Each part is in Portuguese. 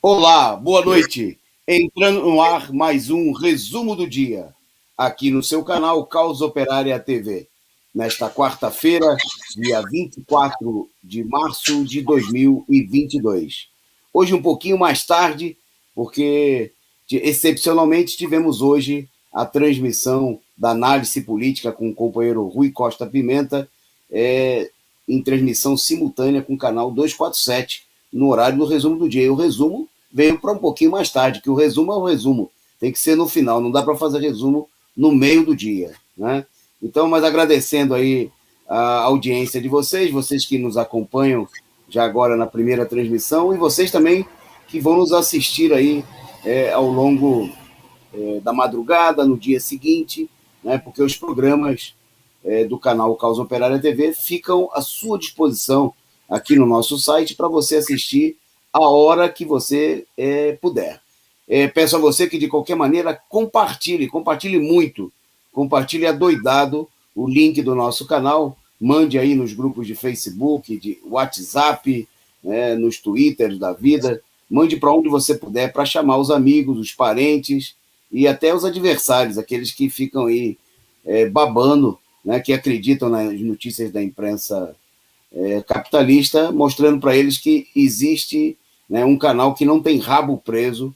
Olá, boa noite. Entrando no ar mais um resumo do dia, aqui no seu canal Causa Operária TV, nesta quarta-feira, dia 24 de março de 2022. Hoje um pouquinho mais tarde, porque excepcionalmente tivemos hoje a transmissão da análise política com o companheiro Rui Costa Pimenta, em transmissão simultânea com o canal 247, no horário do resumo do dia. E o resumo veio para um pouquinho mais tarde, que o resumo é o resumo, tem que ser no final, não dá para fazer resumo no meio do dia, né? Então, mas agradecendo aí a audiência de vocês que nos acompanham já agora na primeira transmissão, e vocês também que vão nos assistir aí ao longo da madrugada, no dia seguinte, né? Porque os programas do canal Causa Operária TV ficam à sua disposição aqui no nosso site para você assistir a hora que você puder. Peço a você que, de qualquer maneira, compartilhe muito, compartilhe adoidado o link do nosso canal, mande aí nos grupos de Facebook, de WhatsApp, nos Twitters da vida, mande para onde você puder para chamar os amigos, os parentes e até os adversários, aqueles que ficam aí babando, né, que acreditam nas notícias da imprensa capitalista, mostrando para eles que existe, né, um canal que não tem rabo preso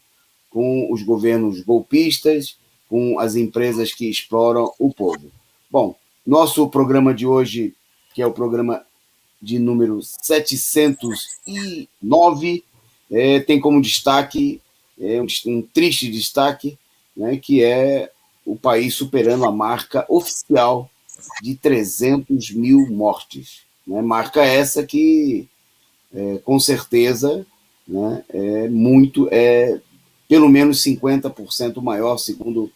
com os governos golpistas, com as empresas que exploram o povo. Bom, nosso programa de hoje, que é o programa de número 709, tem como destaque, um triste destaque, né, que é o país superando a marca oficial de 300 mil mortes. Né? Marca essa que, com certeza, né, pelo menos 50% maior, segundo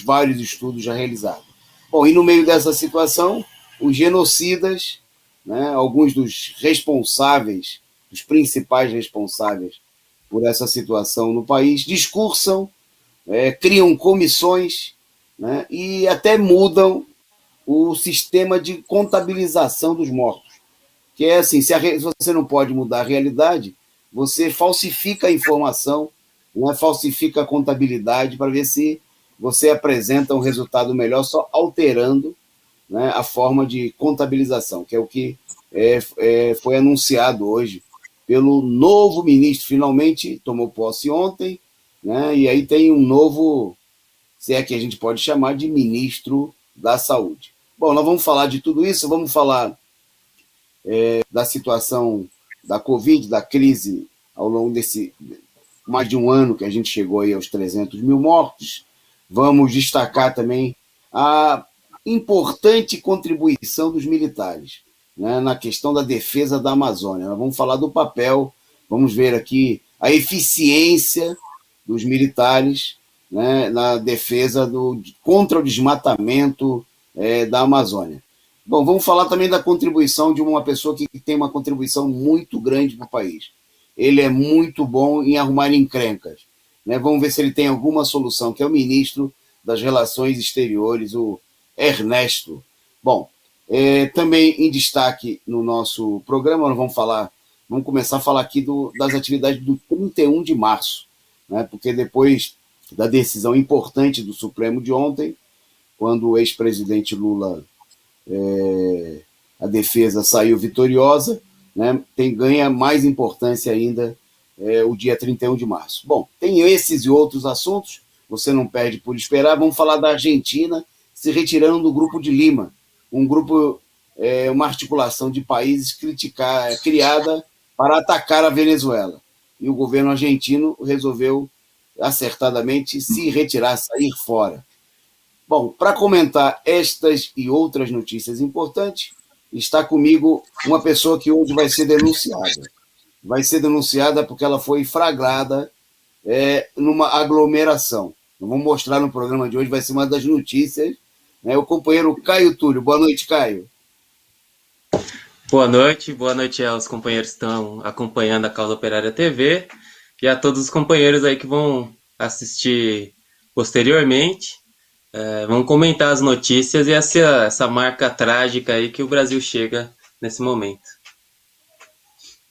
vários estudos já realizados. Bom, e no meio dessa situação, os genocidas, né, alguns dos responsáveis, os principais responsáveis por essa situação no país, discursam, criam comissões, né, e até mudam o sistema de contabilização dos mortos. Que é assim, se você não pode mudar a realidade, você falsifica a informação, né, falsifica a contabilidade para ver se você apresenta um resultado melhor só alterando, né, a forma de contabilização, que é o que foi anunciado hoje pelo novo ministro, finalmente tomou posse ontem, né, e aí tem um novo, se é que a gente pode chamar de ministro da Saúde. Bom, nós vamos falar de tudo isso, vamos falar da situação da Covid, da crise ao longo desse mais de um ano que a gente chegou aí aos 300 mil mortos. Vamos destacar também a importante contribuição dos militares, né, na questão da defesa da Amazônia. Nós vamos falar do papel, vamos ver aqui a eficiência dos militares, né, na defesa contra o desmatamento da Amazônia. Bom, vamos falar também da contribuição de uma pessoa que tem uma contribuição muito grande para o país. Ele é muito bom em arrumar encrencas, né? Vamos ver se ele tem alguma solução, que é o ministro das Relações Exteriores, o Ernesto. Bom, também em destaque no nosso programa, nós vamos começar a falar aqui das atividades do 31 de março, né? Porque depois da decisão importante do Supremo de ontem, quando o ex-presidente Lula, a defesa saiu vitoriosa, né, ganha mais importância ainda o dia 31 de março. Bom, tem esses e outros assuntos, você não perde por esperar. Vamos falar da Argentina se retirando do Grupo de Lima, um grupo, uma articulação de países criada para atacar a Venezuela. E o governo argentino resolveu acertadamente se retirar, sair fora. Bom, para comentar estas e outras notícias importantes, está comigo uma pessoa que hoje vai ser denunciada. Vai ser denunciada porque ela foi flagrada numa aglomeração. Vamos mostrar no programa de hoje, vai ser uma das notícias. Né, o companheiro Caio Túlio. Boa noite, Caio. Boa noite aos companheiros que estão acompanhando a Causa Operária TV e a todos os companheiros aí que vão assistir posteriormente. Vamos comentar as notícias e essa marca trágica aí que o Brasil chega nesse momento.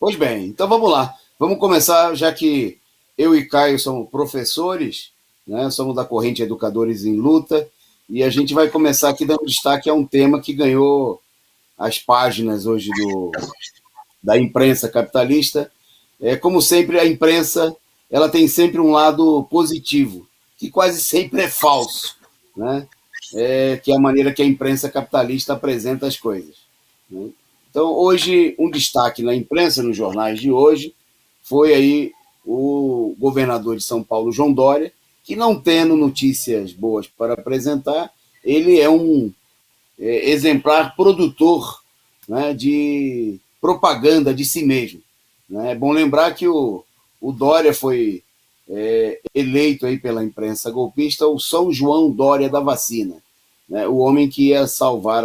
Pois bem, então vamos lá. Vamos começar, já que eu e Caio somos professores, né? Somos da corrente Educadores em Luta, e a gente vai começar aqui dando destaque a um tema que ganhou as páginas hoje da imprensa capitalista. Como sempre, a imprensa ela tem sempre um lado positivo, que quase sempre é falso, né? Que é a maneira que a imprensa capitalista apresenta as coisas, né? Então, hoje, um destaque na imprensa, nos jornais de hoje, foi aí o governador de São Paulo, João Dória, que, não tendo notícias boas para apresentar, ele é um exemplar produtor, né, de propaganda de si mesmo, né? É bom lembrar que o Dória foi eleito aí pela imprensa golpista o São João Dória da vacina, né? O homem que ia salvar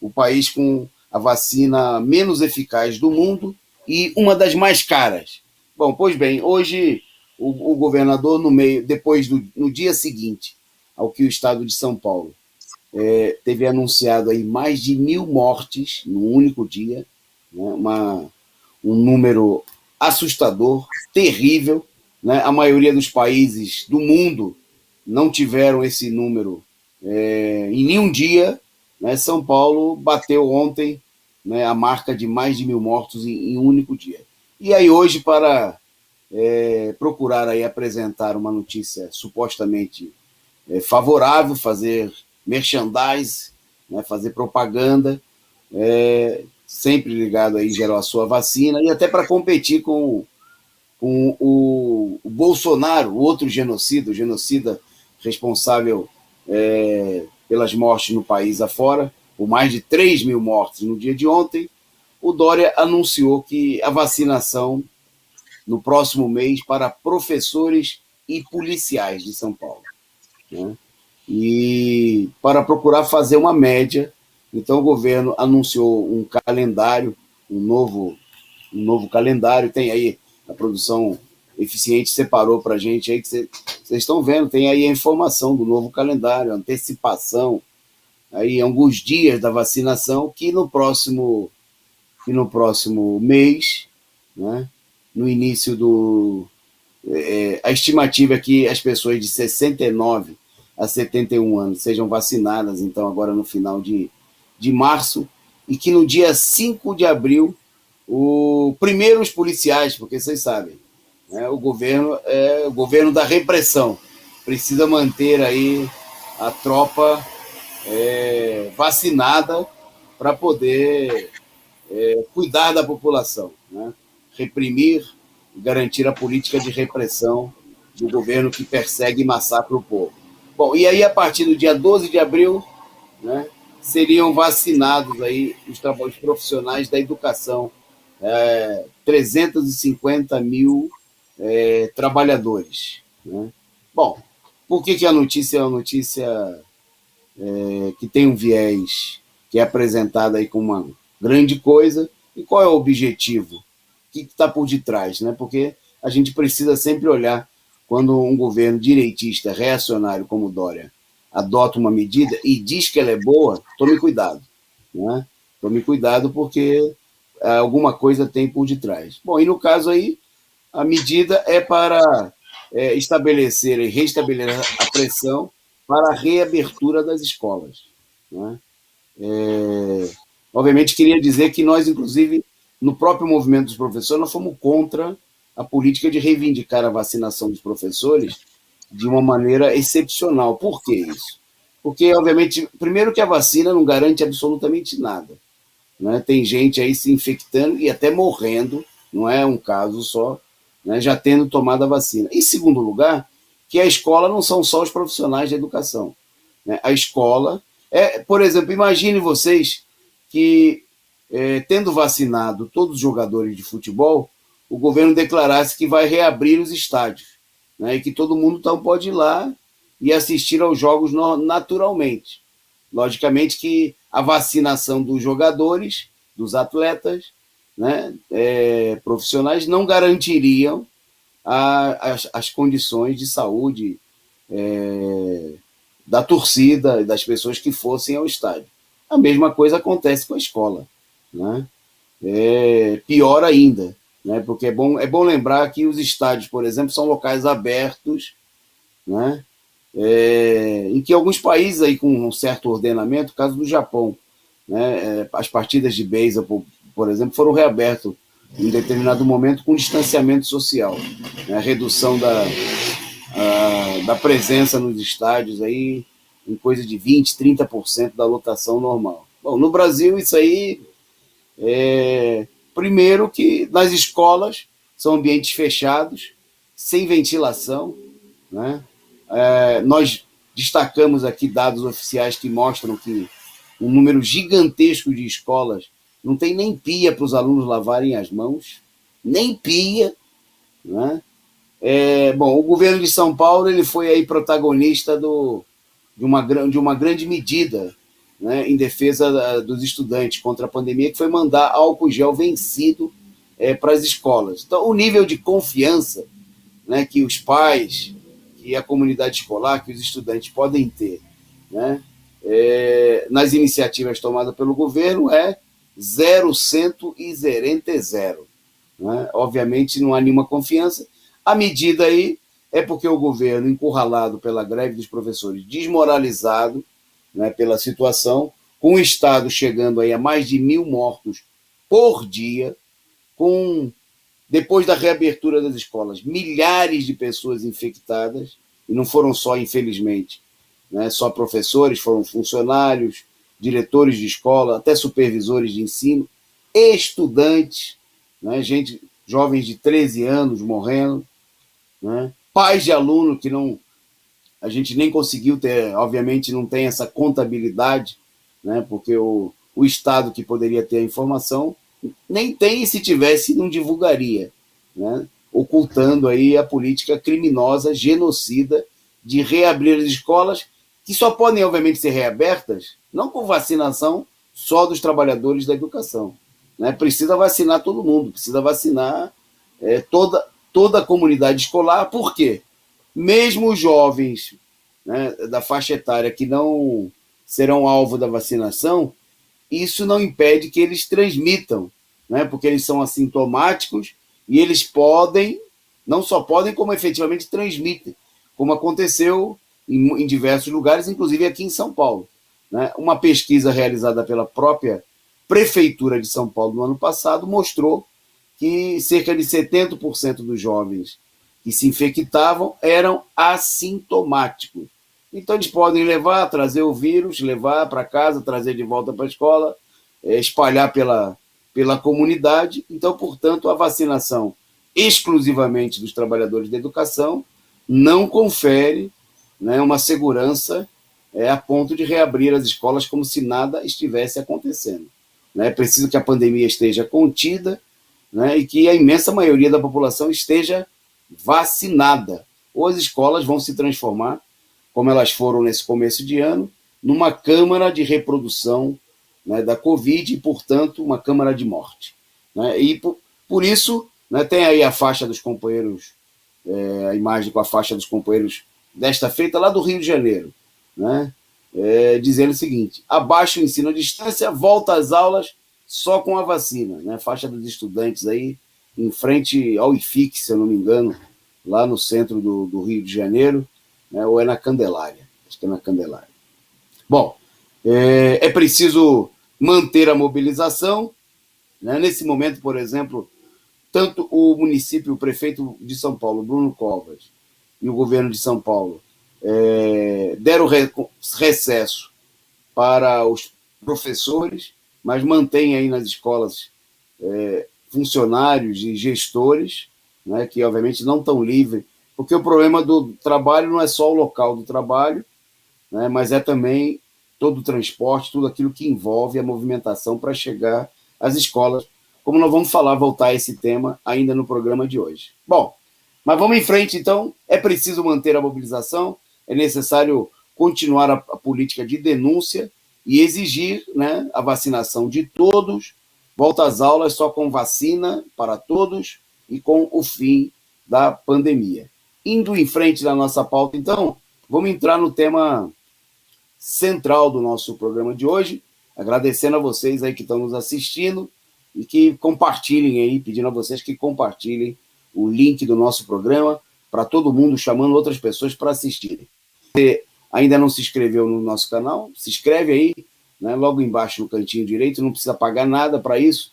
o país com a vacina menos eficaz do mundo e uma das mais caras. Bom, pois bem, hoje o governador, no dia seguinte ao que o estado de São Paulo teve anunciado aí mais de 1.000 mortes num único dia, né? Um número assustador, terrível, né? A maioria dos países do mundo não tiveram esse número em nenhum dia, né? São Paulo bateu ontem, né, a marca de mais de 1.000 mortos em um único dia. E aí hoje, para procurar aí apresentar uma notícia supostamente favorável, fazer merchandise, né, fazer propaganda, sempre ligado aí, geral, à sua vacina, e até para competir com o Bolsonaro, o outro genocida, o genocida responsável pelas mortes no país afora, por mais de 3.000 mortes no dia de ontem. O Dória anunciou que a vacinação no próximo mês para professores e policiais de São Paulo, né? E para procurar fazer uma média, então o governo anunciou um calendário, um novo calendário. Tem aí a produção eficiente, separou para a gente aí, que vocês estão vendo, tem aí a informação do novo calendário, a antecipação, aí alguns dias da vacinação, que no próximo mês, né, no início a estimativa é que as pessoas de 69 a 71 anos sejam vacinadas, então, agora no final de março, e que no dia 5 de abril, primeiro os policiais, porque vocês sabem, né, o governo é o governo da repressão, precisa manter aí a tropa vacinada para poder cuidar da população, né? Reprimir, garantir a política de repressão do governo que persegue e massacra o povo. Bom, e aí a partir do dia 12 de abril, né, seriam vacinados aí os profissionais da educação, 350 mil trabalhadores, né? Bom, por que a notícia é uma notícia que tem um viés que é apresentado aí como uma grande coisa? E qual é o objetivo? O que está por detrás, né? Porque a gente precisa sempre olhar, quando um governo direitista, reacionário como o Dória, adota uma medida e diz que ela é boa, tome cuidado, né? Tome cuidado, porque alguma coisa tem por detrás. Bom, e no caso aí, a medida é para estabelecer e restabelecer a pressão para a reabertura das escolas, né? Obviamente, queria dizer que nós, inclusive, no próprio movimento dos professores, nós fomos contra a política de reivindicar a vacinação dos professores de uma maneira excepcional. Por que isso? Porque, obviamente, primeiro, que a vacina não garante absolutamente nada, né? Tem gente aí se infectando e até morrendo, não é um caso só, né, já tendo tomado a vacina. Em segundo lugar, que a escola não são só os profissionais de educação, né? A escola por exemplo, imagine vocês que, tendo vacinado todos os jogadores de futebol, o governo declarasse que vai reabrir os estádios, né, e que todo mundo então pode ir lá e assistir aos jogos naturalmente. Logicamente que a vacinação dos jogadores, dos atletas, né, profissionais, não garantiriam as condições de saúde da torcida e das pessoas que fossem ao estádio. A mesma coisa acontece com a escola, né? Pior ainda, né? Porque é bom lembrar que os estádios, por exemplo, são locais abertos, né? Em que alguns países aí com um certo ordenamento, caso do Japão, né? As partidas de beisebol, por exemplo, foram reabertas em determinado momento com distanciamento social, né? A redução da presença nos estádios aí em coisa de 20%, 30% da lotação normal. Bom, no Brasil isso aí primeiro que nas escolas são ambientes fechados, sem ventilação, né? Nós destacamos aqui dados oficiais que mostram que um número gigantesco de escolas não tem nem pia para os alunos lavarem as mãos, nem pia, né? Bom, o governo de São Paulo ele foi aí protagonista de uma grande medida, né, em defesa dos estudantes contra a pandemia, que foi mandar álcool gel vencido para as escolas. Então, o nível de confiança, né, que os pais, que a comunidade escolar, que os estudantes podem ter, né, nas iniciativas tomadas pelo governo é 0% e 0. Né? Obviamente não há nenhuma confiança. A medida aí é porque o governo, encurralado pela greve dos professores, desmoralizado, né, pela situação, com o Estado chegando aí a mais de 1.000 mortos por dia, depois da reabertura das escolas, milhares de pessoas infectadas, e não foram só, infelizmente, né, só professores, foram funcionários, diretores de escola, até supervisores de ensino, estudantes, né, jovens de 13 anos morrendo, né, pais de aluno que a gente nem conseguiu ter, obviamente não tem essa contabilidade, né, porque o Estado que poderia ter a informação nem tem, e se tivesse não divulgaria, né, ocultando aí a política criminosa, genocida, de reabrir as escolas, que só podem, obviamente, ser reabertas, não com vacinação só dos trabalhadores da educação. Né? Precisa vacinar todo mundo, precisa vacinar toda a comunidade escolar. Por quê? Mesmo os jovens, né, da faixa etária que não serão alvo da vacinação, isso não impede que eles transmitam, né, porque eles são assintomáticos e eles podem, não só podem, como efetivamente transmitem, como aconteceu em diversos lugares, inclusive aqui em São Paulo. Né? Uma pesquisa realizada pela própria Prefeitura de São Paulo no ano passado mostrou que cerca de 70% dos jovens que se infectavam eram assintomáticos. Então eles podem trazer o vírus, levar para casa, trazer de volta para a escola, espalhar pela comunidade. Então, portanto, a vacinação exclusivamente dos trabalhadores da educação não confere, né, uma segurança a ponto de reabrir as escolas como se nada estivesse acontecendo. É preciso que a pandemia esteja contida, né, e que a imensa maioria da população esteja vacinada. Ou as escolas vão se transformar, como elas foram nesse começo de ano, numa câmara de reprodução, né, da Covid e, portanto, uma câmara de morte. Né? E por isso, né, tem aí a faixa dos companheiros, a imagem com a faixa dos companheiros desta feita lá do Rio de Janeiro, né? Dizendo o seguinte: abaixo o ensino à distância, volta às aulas só com a vacina, né? Faixa dos estudantes aí em frente ao IFIC, se eu não me engano, lá no centro do Rio de Janeiro, né? Ou é na Candelária, acho que é na Candelária. Bom, é preciso manter a mobilização, né? Nesse momento, por exemplo, tanto o município, o prefeito de São Paulo, Bruno Covas, e o governo de São Paulo deram recesso para os professores, mas mantém aí nas escolas funcionários e gestores, né, que obviamente não estão livres, porque o problema do trabalho não é só o local do trabalho, né, mas é também todo o transporte, tudo aquilo que envolve a movimentação para chegar às escolas, como nós vamos voltar a esse tema ainda no programa de hoje. Bom, mas vamos em frente, então. É preciso manter a mobilização, é necessário continuar a política de denúncia e exigir, né, a vacinação de todos, volta às aulas só com vacina para todos e com o fim da pandemia. Indo em frente na nossa pauta, então, vamos entrar no tema central do nosso programa de hoje, agradecendo a vocês aí que estão nos assistindo, e que compartilhem aí, pedindo a vocês que compartilhem o link do nosso programa para todo mundo, chamando outras pessoas para assistirem. Se ainda não se inscreveu no nosso canal, se inscreve aí, né, logo embaixo no cantinho direito, não precisa pagar nada para isso.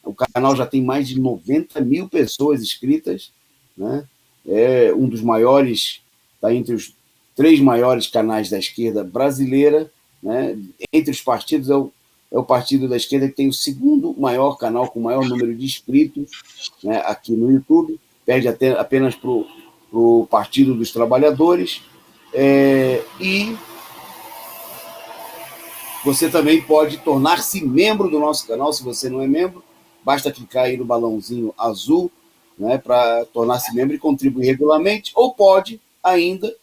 O canal já tem mais de 90 mil pessoas inscritas, né? É um dos maiores, está entre os 3 maiores canais da esquerda brasileira, né? Entre os partidos é o partido da esquerda que tem o segundo maior canal com o maior número de inscritos, né, aqui no YouTube, perde apenas para o Partido dos Trabalhadores. E você também pode tornar-se membro do nosso canal, se você não é membro, basta clicar aí no balãozinho azul, né, para tornar-se membro e contribuir regularmente, ou pode ainda,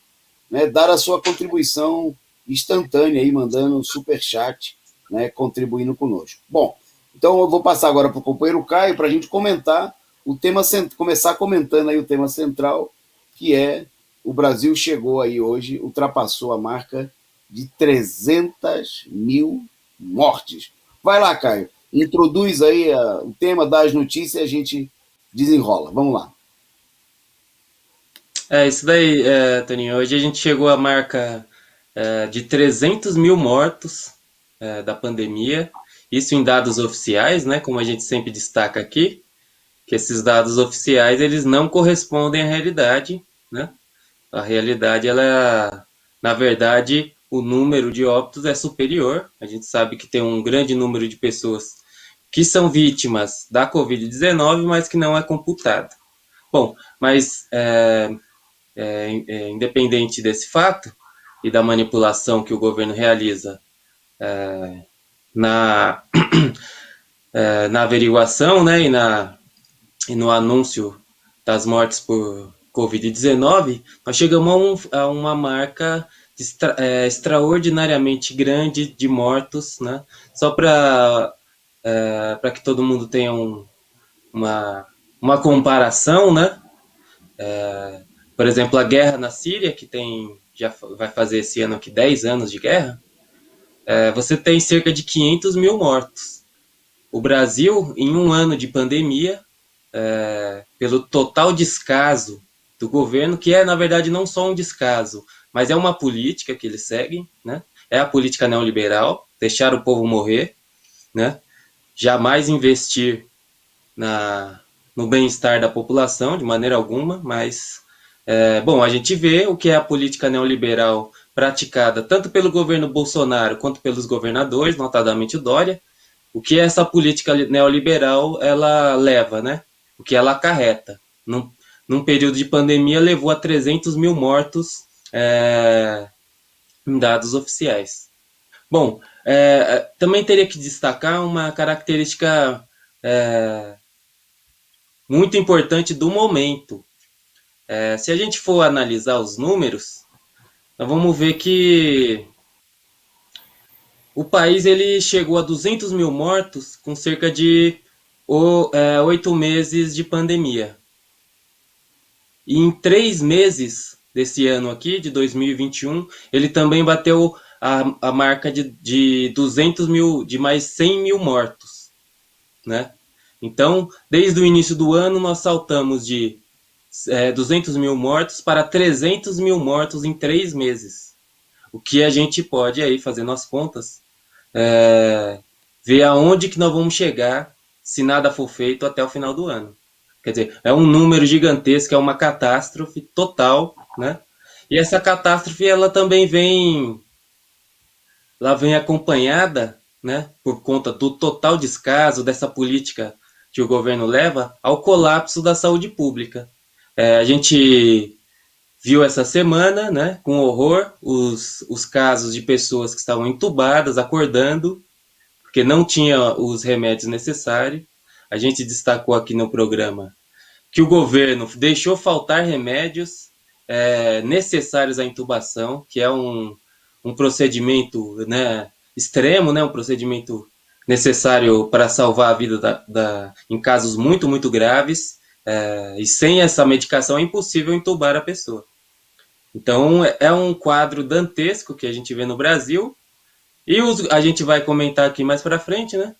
né, dar a sua contribuição instantânea, aí, mandando um superchat, né, contribuindo conosco. Bom, então eu vou passar agora para o companheiro Caio para a gente comentar o tema, começar comentando aí o tema central, que é o Brasil chegou aí hoje, ultrapassou a marca de 300 mil mortes. Vai lá, Caio, introduz aí o tema, dá as notícias e a gente desenrola. Vamos lá. Isso daí, Toninho. Hoje a gente chegou à marca de 300 mil mortos da pandemia. Isso em dados oficiais, né? Como a gente sempre destaca aqui, que esses dados oficiais eles não correspondem à realidade, né? A realidade, na verdade, o número de óbitos é superior. A gente sabe que tem um grande número de pessoas que são vítimas da Covid-19, mas que não é computado. Bom, mas independente desse fato e da manipulação que o governo realiza na averiguação, né, e no anúncio das mortes por Covid-19, nós chegamos a uma marca extraordinariamente grande de mortos, né? Só para que todo mundo tenha uma comparação, né? Por exemplo, a guerra na Síria, que já vai fazer esse ano aqui 10 anos de guerra, você tem cerca de 500 mil mortos. O Brasil, em um ano de pandemia, pelo total descaso do governo, que na verdade, não só um descaso, mas é uma política que eles seguem, né? É a política neoliberal, deixar o povo morrer, né? Jamais investir no bem-estar da população, de maneira alguma, mas, bom, a gente vê o que é a política neoliberal praticada tanto pelo governo Bolsonaro quanto pelos governadores, notadamente o Dória, o que essa política neoliberal ela leva, né? O que ela acarreta. Num período de pandemia, levou a 300 mil mortos em dados oficiais. Bom, também teria que destacar uma característica muito importante do momento. Se a gente for analisar os números, nós vamos ver que o país ele chegou a 200 mil mortos com cerca de 8 meses de pandemia. E em 3 meses desse ano aqui, de 2021, ele também bateu a marca de 200 mil, de mais 100 mil mortos, né? Então, desde o início do ano, nós saltamos de 200 mil mortos para 300 mil mortos em 3 meses. O que a gente pode, aí, fazendo as contas, ver aonde que nós vamos chegar se nada for feito até o final do ano. Quer dizer, é um número gigantesco, é uma catástrofe total, né? E essa catástrofe, ela também vem acompanhada, né, por conta do total descaso dessa política que o governo leva ao colapso da saúde pública. A gente viu essa semana, né, com horror, os casos de pessoas que estavam entubadas, acordando, porque não tinha os remédios necessários. A gente destacou aqui no programa que o governo deixou faltar remédios necessários à intubação, que é um procedimento, né, extremo, né, um procedimento necessário para salvar a vida em casos muito, muito graves, e sem essa medicação é impossível intubar a pessoa. Então, é um quadro dantesco que a gente vê no Brasil, e a gente vai comentar aqui mais para frente, né?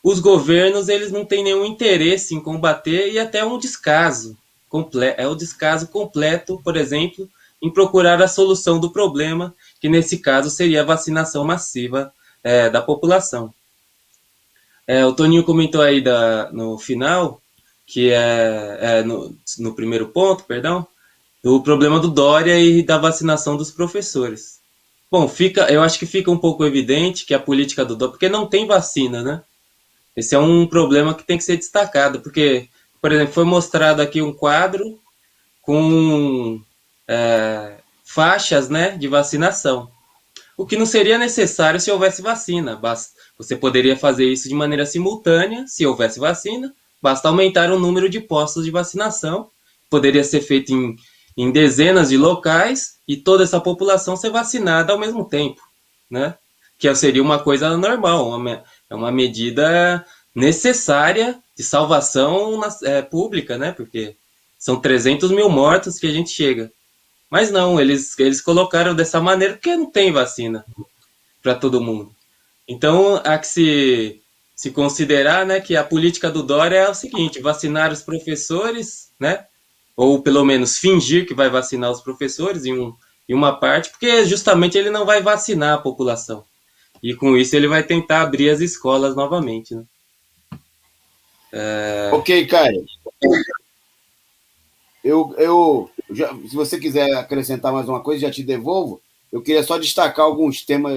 os governos eles não têm nenhum interesse em combater e até um descaso é o descaso completo, por exemplo, em procurar a solução do problema, que nesse caso seria a vacinação massiva da população. O Toninho comentou aí no final, que no primeiro ponto, perdão, do problema do Dória e da vacinação dos professores. Bom, eu acho que fica um pouco evidente que a política do Dória, porque não tem vacina, né? Esse é um problema que tem que ser destacado, porque, por exemplo, foi mostrado aqui um quadro com faixas, né, de vacinação. O que não seria necessário se houvesse vacina. Você poderia fazer isso de maneira simultânea, se houvesse vacina, basta aumentar o número de postos de vacinação. Poderia ser feito em dezenas de locais e toda essa população ser vacinada ao mesmo tempo, né? Que seria uma coisa normal, é uma medida necessária de salvação pública, né? Porque são 300 mil mortos que a gente chega. Mas não, eles colocaram dessa maneira porque não tem vacina para todo mundo. Então, há que se considerar, né, que a política do Dória é o seguinte: vacinar os professores, né, ou pelo menos fingir que vai vacinar os professores em uma parte, porque justamente ele não vai vacinar a população. E com isso ele vai tentar abrir as escolas novamente. Né? Ok, Caio. Se você quiser acrescentar mais uma coisa, já te devolvo. Eu queria só destacar alguns temas,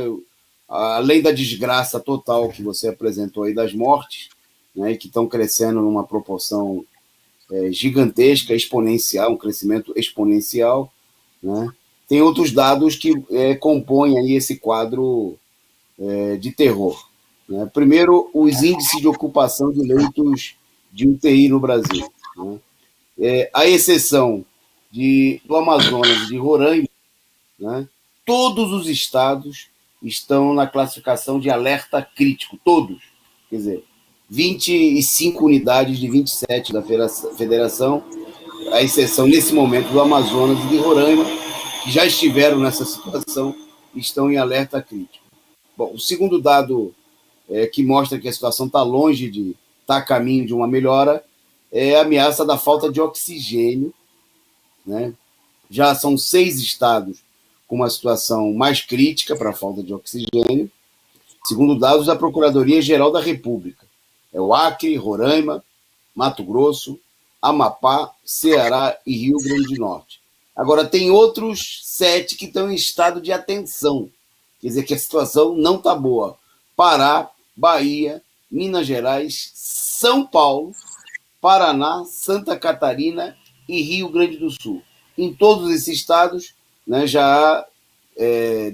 além da desgraça total que você apresentou aí das mortes, né, que estão crescendo numa proporção gigantesca, exponencial, um crescimento exponencial, né? Tem outros dados que compõem aí esse quadro de terror. Né? Primeiro, os índices de ocupação de leitos de UTI no Brasil. Né? À exceção do Amazonas e de Roraima, né? Todos os estados estão na classificação de alerta crítico, todos. Quer dizer, 25 unidades de 27 da federação, à exceção, nesse momento, do Amazonas e de Roraima, que já estiveram nessa situação, estão em alerta crítico. Bom, o segundo dado que mostra que a situação está longe de estar a caminho de uma melhora é a ameaça da falta de oxigênio. Né? Já são 6 estados com uma situação mais crítica para a falta de oxigênio, segundo dados da Procuradoria-Geral da República. É o Acre, Roraima, Mato Grosso, Amapá, Ceará e Rio Grande do Norte. Agora, tem outros 7 que estão em estado de atenção, quer dizer que a situação não está boa. Pará, Bahia, Minas Gerais, São Paulo, Paraná, Santa Catarina e Rio Grande do Sul. Em todos esses estados, né, já há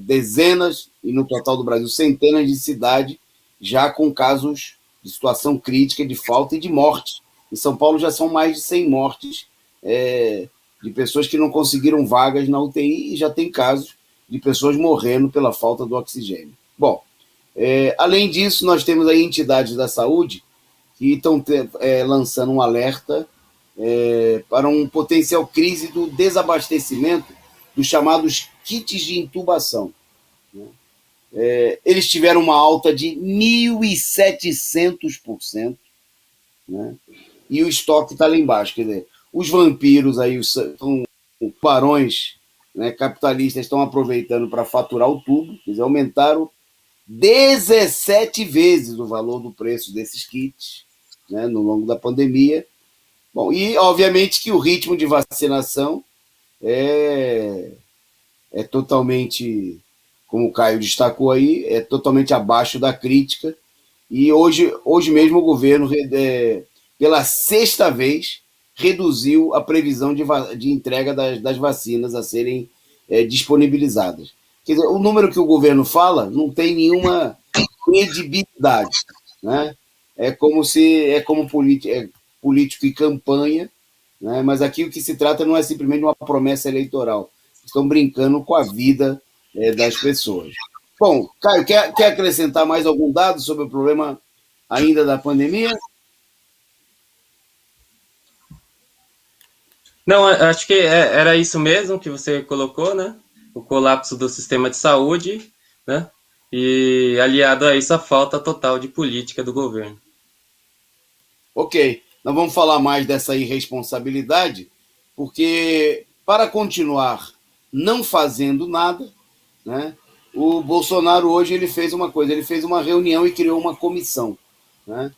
dezenas, e no total do Brasil, centenas de cidades já com casos de situação crítica, de falta e de morte. Em São Paulo já são mais de 100 mortes de pessoas que não conseguiram vagas na UTI e já tem casos de pessoas morrendo pela falta do oxigênio. Bom, além disso, nós temos aí entidades da saúde que estão lançando um alerta para uma potencial crise do desabastecimento dos chamados kits de intubação. Eles tiveram uma alta de 1.700%, né? E o estoque está lá embaixo. Quer dizer, os vampiros aí, os barões, né, capitalistas estão aproveitando para faturar o tubo, quer dizer, aumentaram 17 vezes o valor do preço desses kits, né, no longo da pandemia. Bom, e obviamente que o ritmo de vacinação é totalmente, como o Caio destacou aí, é totalmente abaixo da crítica. E hoje mesmo o governo, pela 6ª vez, reduziu a previsão de entrega das vacinas a serem disponibilizadas. Quer dizer, o número que o governo fala não tem nenhuma credibilidade. Né? É como político e campanha, né? Mas aqui o que se trata não é simplesmente uma promessa eleitoral. Estão brincando com a vida das pessoas. Bom, Caio, quer acrescentar mais algum dado sobre o problema ainda da pandemia? Não, acho que era isso mesmo que você colocou, né? O colapso do sistema de saúde, né? E aliado a isso, a falta total de política do governo. Ok, nós vamos falar mais dessa irresponsabilidade, porque para continuar não fazendo nada, né, o Bolsonaro hoje ele fez uma coisa, ele fez uma reunião e criou uma comissão. Né?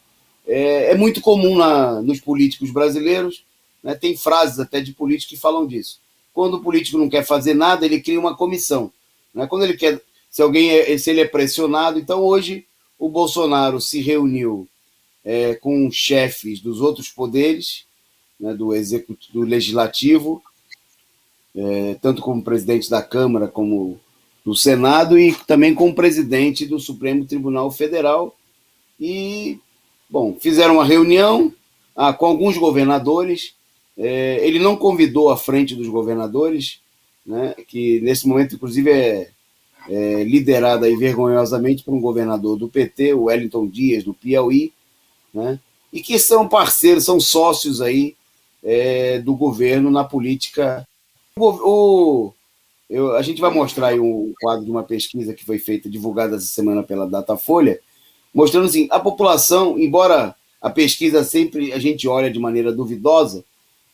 É muito comum nos políticos brasileiros, né, tem frases até de políticos que falam disso. Quando o político não quer fazer nada, ele cria uma comissão. Né? Quando ele quer, se ele é pressionado, então hoje o Bolsonaro se reuniu com chefes dos outros poderes, né, do legislativo, tanto como presidente da Câmara como do Senado, e também com o presidente do Supremo Tribunal Federal. E, bom, fizeram uma reunião com alguns governadores. Ele não convidou a frente dos governadores, né, que nesse momento, inclusive, é liderada aí vergonhosamente por um governador do PT, o Wellington Dias, do Piauí, né, e que são parceiros, são sócios aí do governo na política. A gente vai mostrar aí um quadro de uma pesquisa que foi feita, divulgada essa semana pela Datafolha, mostrando assim, a população, embora a pesquisa sempre a gente olha de maneira duvidosa,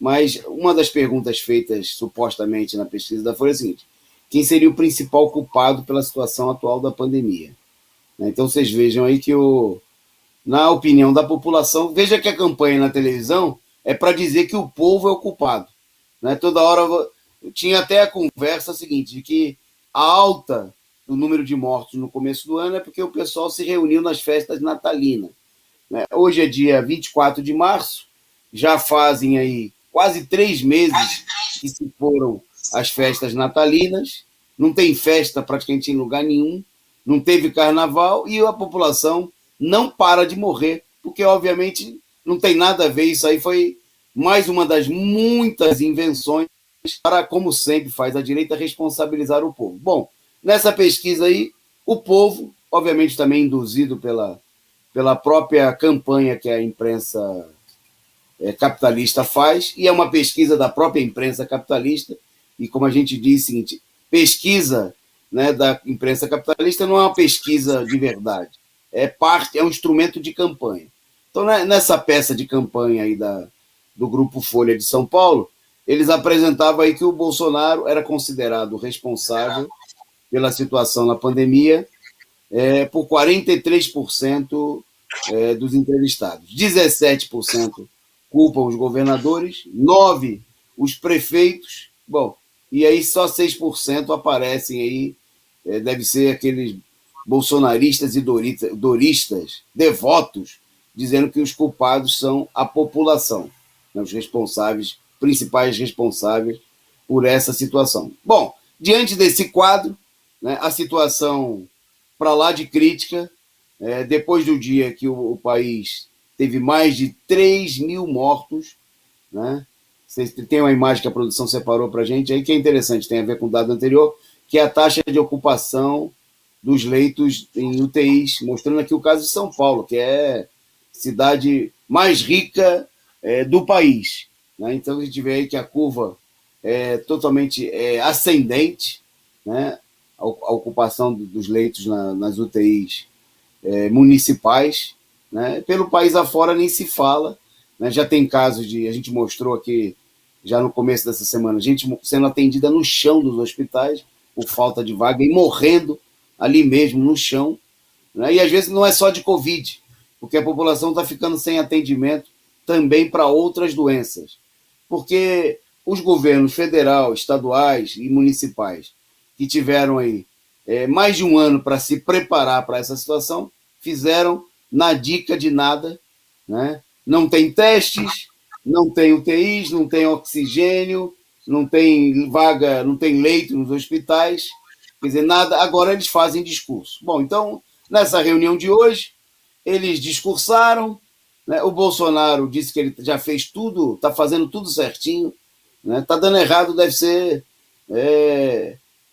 mas uma das perguntas feitas supostamente na pesquisa da Folha é a seguinte: quem seria o principal culpado pela situação atual da pandemia? Então vocês vejam aí que, na opinião da população, veja que a campanha na televisão é para dizer que o povo é o culpado. Toda hora tinha até a conversa seguinte, de que a alta do número de mortos no começo do ano é porque o pessoal se reuniu nas festas natalinas. Hoje é dia 24 de março, já fazem aí quase 3 meses que se foram as festas natalinas, não tem festa praticamente em lugar nenhum, não teve carnaval e a população não para de morrer, porque obviamente não tem nada a ver, isso aí foi mais uma das muitas invenções para, como sempre faz a direita, responsabilizar o povo. Bom, nessa pesquisa aí, o povo, obviamente também induzido pela própria campanha que a imprensa capitalista faz, e é uma pesquisa da própria imprensa capitalista, e como a gente diz, o seguinte, pesquisa, né, da imprensa capitalista não é uma pesquisa de verdade, é um instrumento de campanha. Então, nessa peça de campanha aí do Grupo Folha de São Paulo, eles apresentavam aí que o Bolsonaro era considerado responsável pela situação na pandemia por 43% dos entrevistados. 17% culpam os governadores, 9% os prefeitos, bom, e aí só 6% aparecem aí, deve ser aqueles bolsonaristas e doristas devotos, dizendo que os culpados são a população, né, os principais responsáveis por essa situação. Bom, diante desse quadro, né, a situação para lá de crítica, depois do dia que o país teve mais de 3 mil mortos, né? Vocês têm uma imagem que a produção separou para a gente aí, que é interessante, tem a ver com o dado anterior, que é a taxa de ocupação dos leitos em UTIs, mostrando aqui o caso de São Paulo, que é a cidade mais rica do país. Né? Então a gente vê aí que a curva é totalmente ascendente, né? A ocupação dos leitos nas UTIs municipais, né? Pelo país afora nem se fala, né? Já tem casos a gente mostrou aqui, já no começo dessa semana, gente sendo atendida no chão dos hospitais, por falta de vaga, e morrendo ali mesmo, no chão, né? E às vezes não é só de Covid, porque a população está ficando sem atendimento também para outras doenças, porque os governos federal, estaduais e municipais que tiveram aí mais de um ano para se preparar para essa situação, fizeram na dica de nada, né? Não tem testes, não tem UTIs, não tem oxigênio, não tem vaga, não tem leito nos hospitais, quer dizer, nada, agora eles fazem discurso. Bom, então, nessa reunião de hoje, eles discursaram, né? O Bolsonaro disse que ele já fez tudo, está fazendo tudo certinho, né? Está dando errado, deve ser...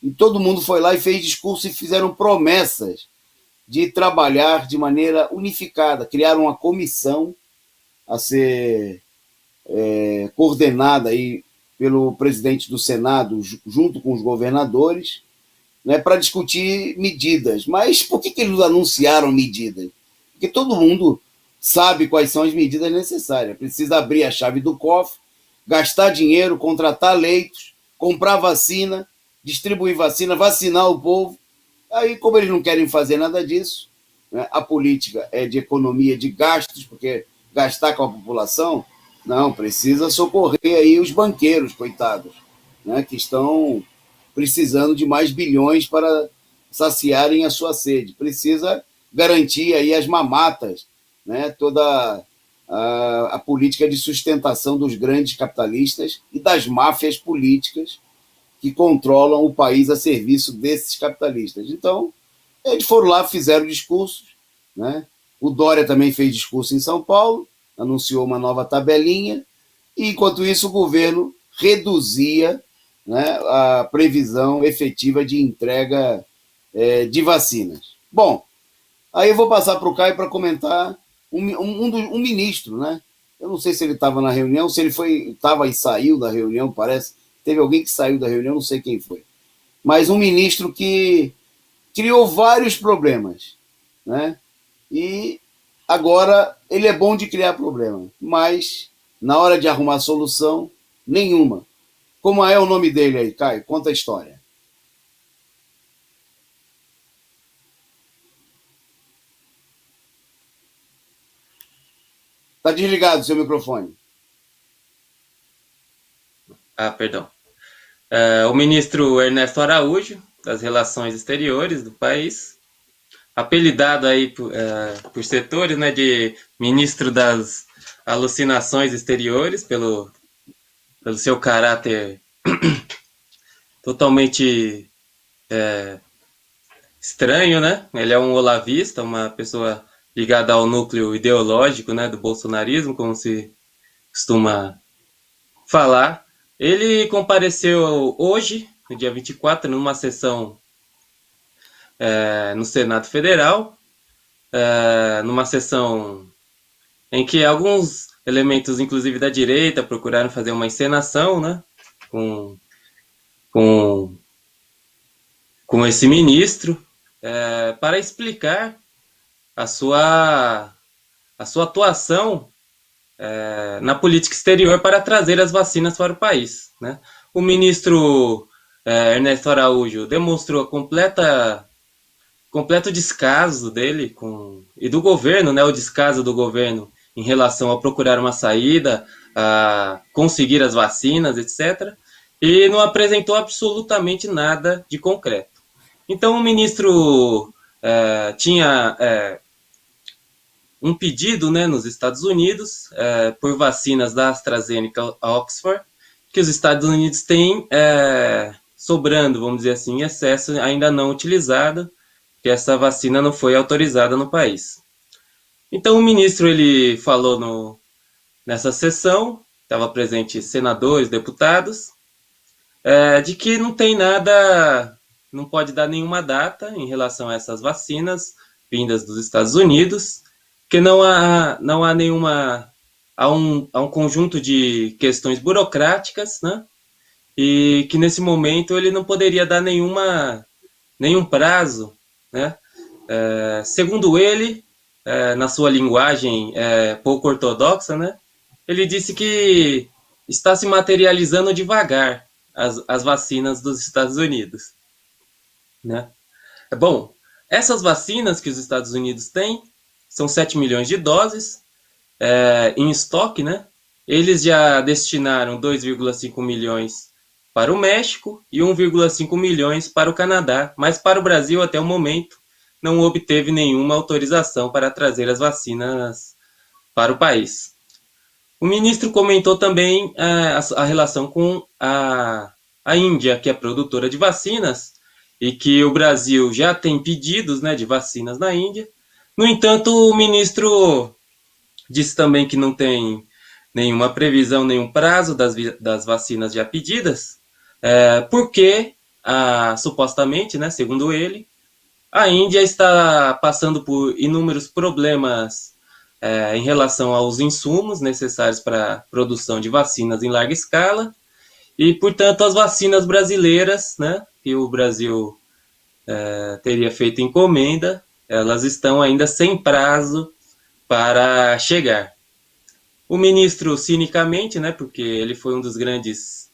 E todo mundo foi lá e fez discurso e fizeram promessas de trabalhar de maneira unificada, criaram uma comissão a ser coordenada aí pelo presidente do Senado, junto com os governadores, né, para discutir medidas. Mas por que eles anunciaram medidas? Porque todo mundo sabe quais são as medidas necessárias. Precisa abrir a chave do cofre, gastar dinheiro, contratar leitos, comprar vacina, distribuir vacina, vacinar o povo. Aí, como eles não querem fazer nada disso, né, a política é de economia de gastos, porque gastar com a população, não, precisa socorrer aí os banqueiros, coitados, né, que estão precisando de mais bilhões para saciarem a sua sede. Precisa garantir aí as mamatas, né, toda a política de sustentação dos grandes capitalistas e das máfias políticas que controlam o país a serviço desses capitalistas. Então, eles foram lá, fizeram discursos, né? O Dória também fez discurso em São Paulo, anunciou uma nova tabelinha, e enquanto isso o governo reduzia, né, a previsão efetiva de entrega de vacinas. Bom, aí eu vou passar para o Caio para comentar um ministro, né? Eu não sei se ele estava na reunião, se ele estava e saiu da reunião, parece. Teve alguém que saiu da reunião, não sei quem foi. Mas um ministro que criou vários problemas, né? E agora ele é bom de criar problema, mas na hora de arrumar solução, nenhuma. Como é o nome dele aí, Caio? Conta a história. Está desligado o seu microfone. Perdão. O ministro Ernesto Araújo, das Relações Exteriores do país, apelidado aí por setores, né, de ministro das alucinações exteriores, pelo seu caráter totalmente estranho, né? Ele é um olavista, uma pessoa ligada ao núcleo ideológico, né, do bolsonarismo, como se costuma falar. Ele compareceu hoje, no dia 24, numa sessão no Senado Federal, numa sessão em que alguns elementos, inclusive da direita, procuraram fazer uma encenação, né, com esse ministro, para explicar a sua atuação na política exterior para trazer as vacinas para o país, né? O ministro Ernesto Araújo demonstrou completo descaso dele e do governo, né? O descaso do governo em relação a procurar uma saída, a conseguir as vacinas, etc. E não apresentou absolutamente nada de concreto. Então, o ministro tinha um pedido, né, nos Estados Unidos por vacinas da AstraZeneca Oxford, que os Estados Unidos têm sobrando, vamos dizer assim, em excesso, ainda não utilizado, que essa vacina não foi autorizada no país. Então, o ministro ele falou nessa sessão, estava presente senadores, deputados, de que não tem nada, não pode dar nenhuma data em relação a essas vacinas vindas dos Estados Unidos, que não há nenhuma, há um conjunto de questões burocráticas, né? E que nesse momento ele não poderia dar nenhum prazo, né? Segundo ele, na sua linguagem pouco ortodoxa, né? Ele disse que está se materializando devagar as vacinas dos Estados Unidos, né? Bom, essas vacinas que os Estados Unidos têm são 7 milhões de doses em estoque, né? Eles já destinaram 2,5 milhões para o México e 1,5 milhões para o Canadá, mas para o Brasil, até o momento, não obteve nenhuma autorização para trazer as vacinas para o país. O ministro comentou também a relação com a Índia, que é produtora de vacinas, e que o Brasil já tem pedidos, né, de vacinas na Índia. No entanto, o ministro disse também que não tem nenhuma previsão, nenhum prazo das vacinas já pedidas, porque, supostamente, né, segundo ele, a Índia está passando por inúmeros problemas em relação aos insumos necessários para a produção de vacinas em larga escala, e, portanto, as vacinas brasileiras, né, que o Brasil teria feito encomenda, elas estão ainda sem prazo para chegar. O ministro, cinicamente, né, porque ele foi um dos grandes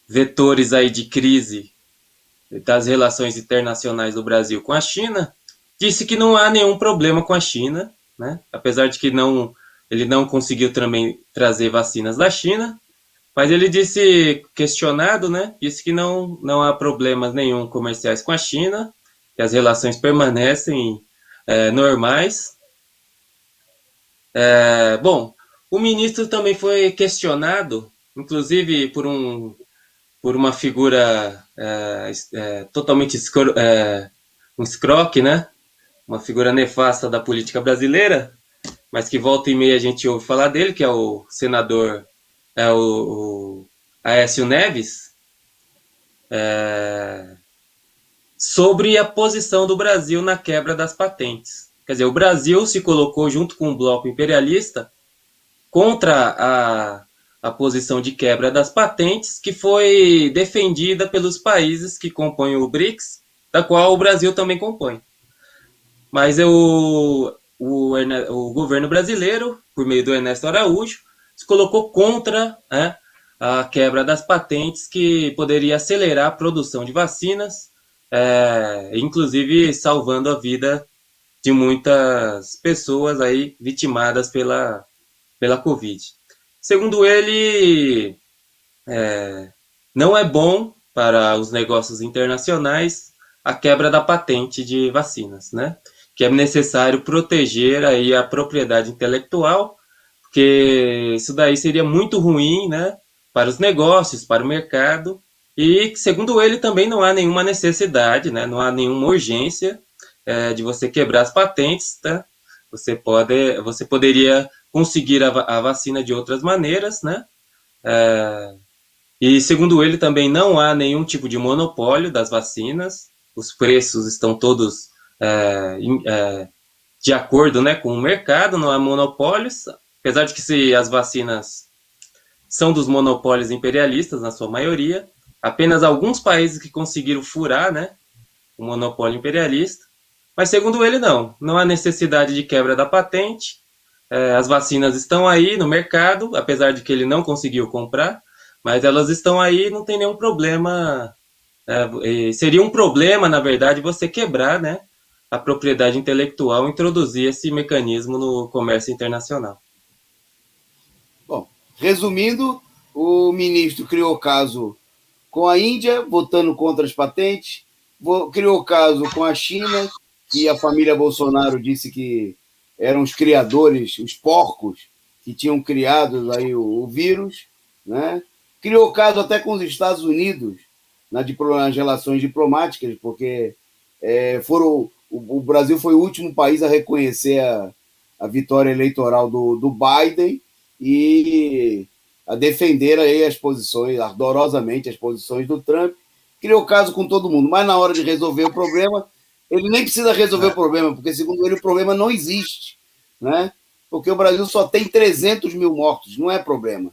vetores aí de crise das relações internacionais do Brasil com a China, disse que não há nenhum problema com a China, né, apesar de que ele não conseguiu também trazer vacinas da China, mas ele disse, questionado, né, disse que não há problemas nenhum comerciais com a China, que as relações permanecem normais. Bom, o ministro também foi questionado, inclusive por uma figura totalmente um escroque, né? Uma figura nefasta da política brasileira, mas que volta e meia a gente ouve falar dele, que é o senador o Aécio Neves, sobre a posição do Brasil na quebra das patentes. Quer dizer, o Brasil se colocou junto com o bloco imperialista contra a posição de quebra das patentes que foi defendida pelos países que compõem o BRICS, da qual o Brasil também compõe. Mas o governo brasileiro, por meio do Ernesto Araújo, se colocou contra a quebra das patentes, que poderia acelerar a produção de vacinas, inclusive salvando a vida de muitas pessoas aí vitimadas pela Covid. Segundo ele, não é bom para os negócios internacionais a quebra da patente de vacinas, né? Que é necessário proteger aí a propriedade intelectual, porque isso daí seria muito ruim, né, para os negócios, para o mercado, e segundo ele também não há nenhuma necessidade, né, não há nenhuma urgência de você quebrar as patentes, tá? Você poderia conseguir a vacina de outras maneiras, né? E segundo ele também não há nenhum tipo de monopólio das vacinas, os preços estão todos de acordo, né, com o mercado, não há monopólios, apesar de que se as vacinas são dos monopólios imperialistas, na sua maioria, apenas alguns países que conseguiram furar, né, o monopólio imperialista, mas segundo ele não há necessidade de quebra da patente, as vacinas estão aí no mercado, apesar de que ele não conseguiu comprar, mas elas estão aí, não tem nenhum problema, seria um problema, na verdade, você quebrar, né, a propriedade intelectual, introduzir esse mecanismo no comércio internacional. Bom, resumindo, o ministro criou caso com a Índia, votando contra as patentes, criou caso com a China, que a família Bolsonaro disse que eram os criadores, os porcos, que tinham criado aí o vírus, né? Criou caso até com os Estados Unidos, nas relações diplomáticas, porque o Brasil foi o último país a reconhecer a vitória eleitoral do Biden e a defender aí as posições, ardorosamente as posições do Trump. Criou caso com todo mundo, mas na hora de resolver o problema, ele nem precisa resolver o problema, porque segundo ele o problema não existe, né? Porque o Brasil só tem 300 mil mortos, não é problema,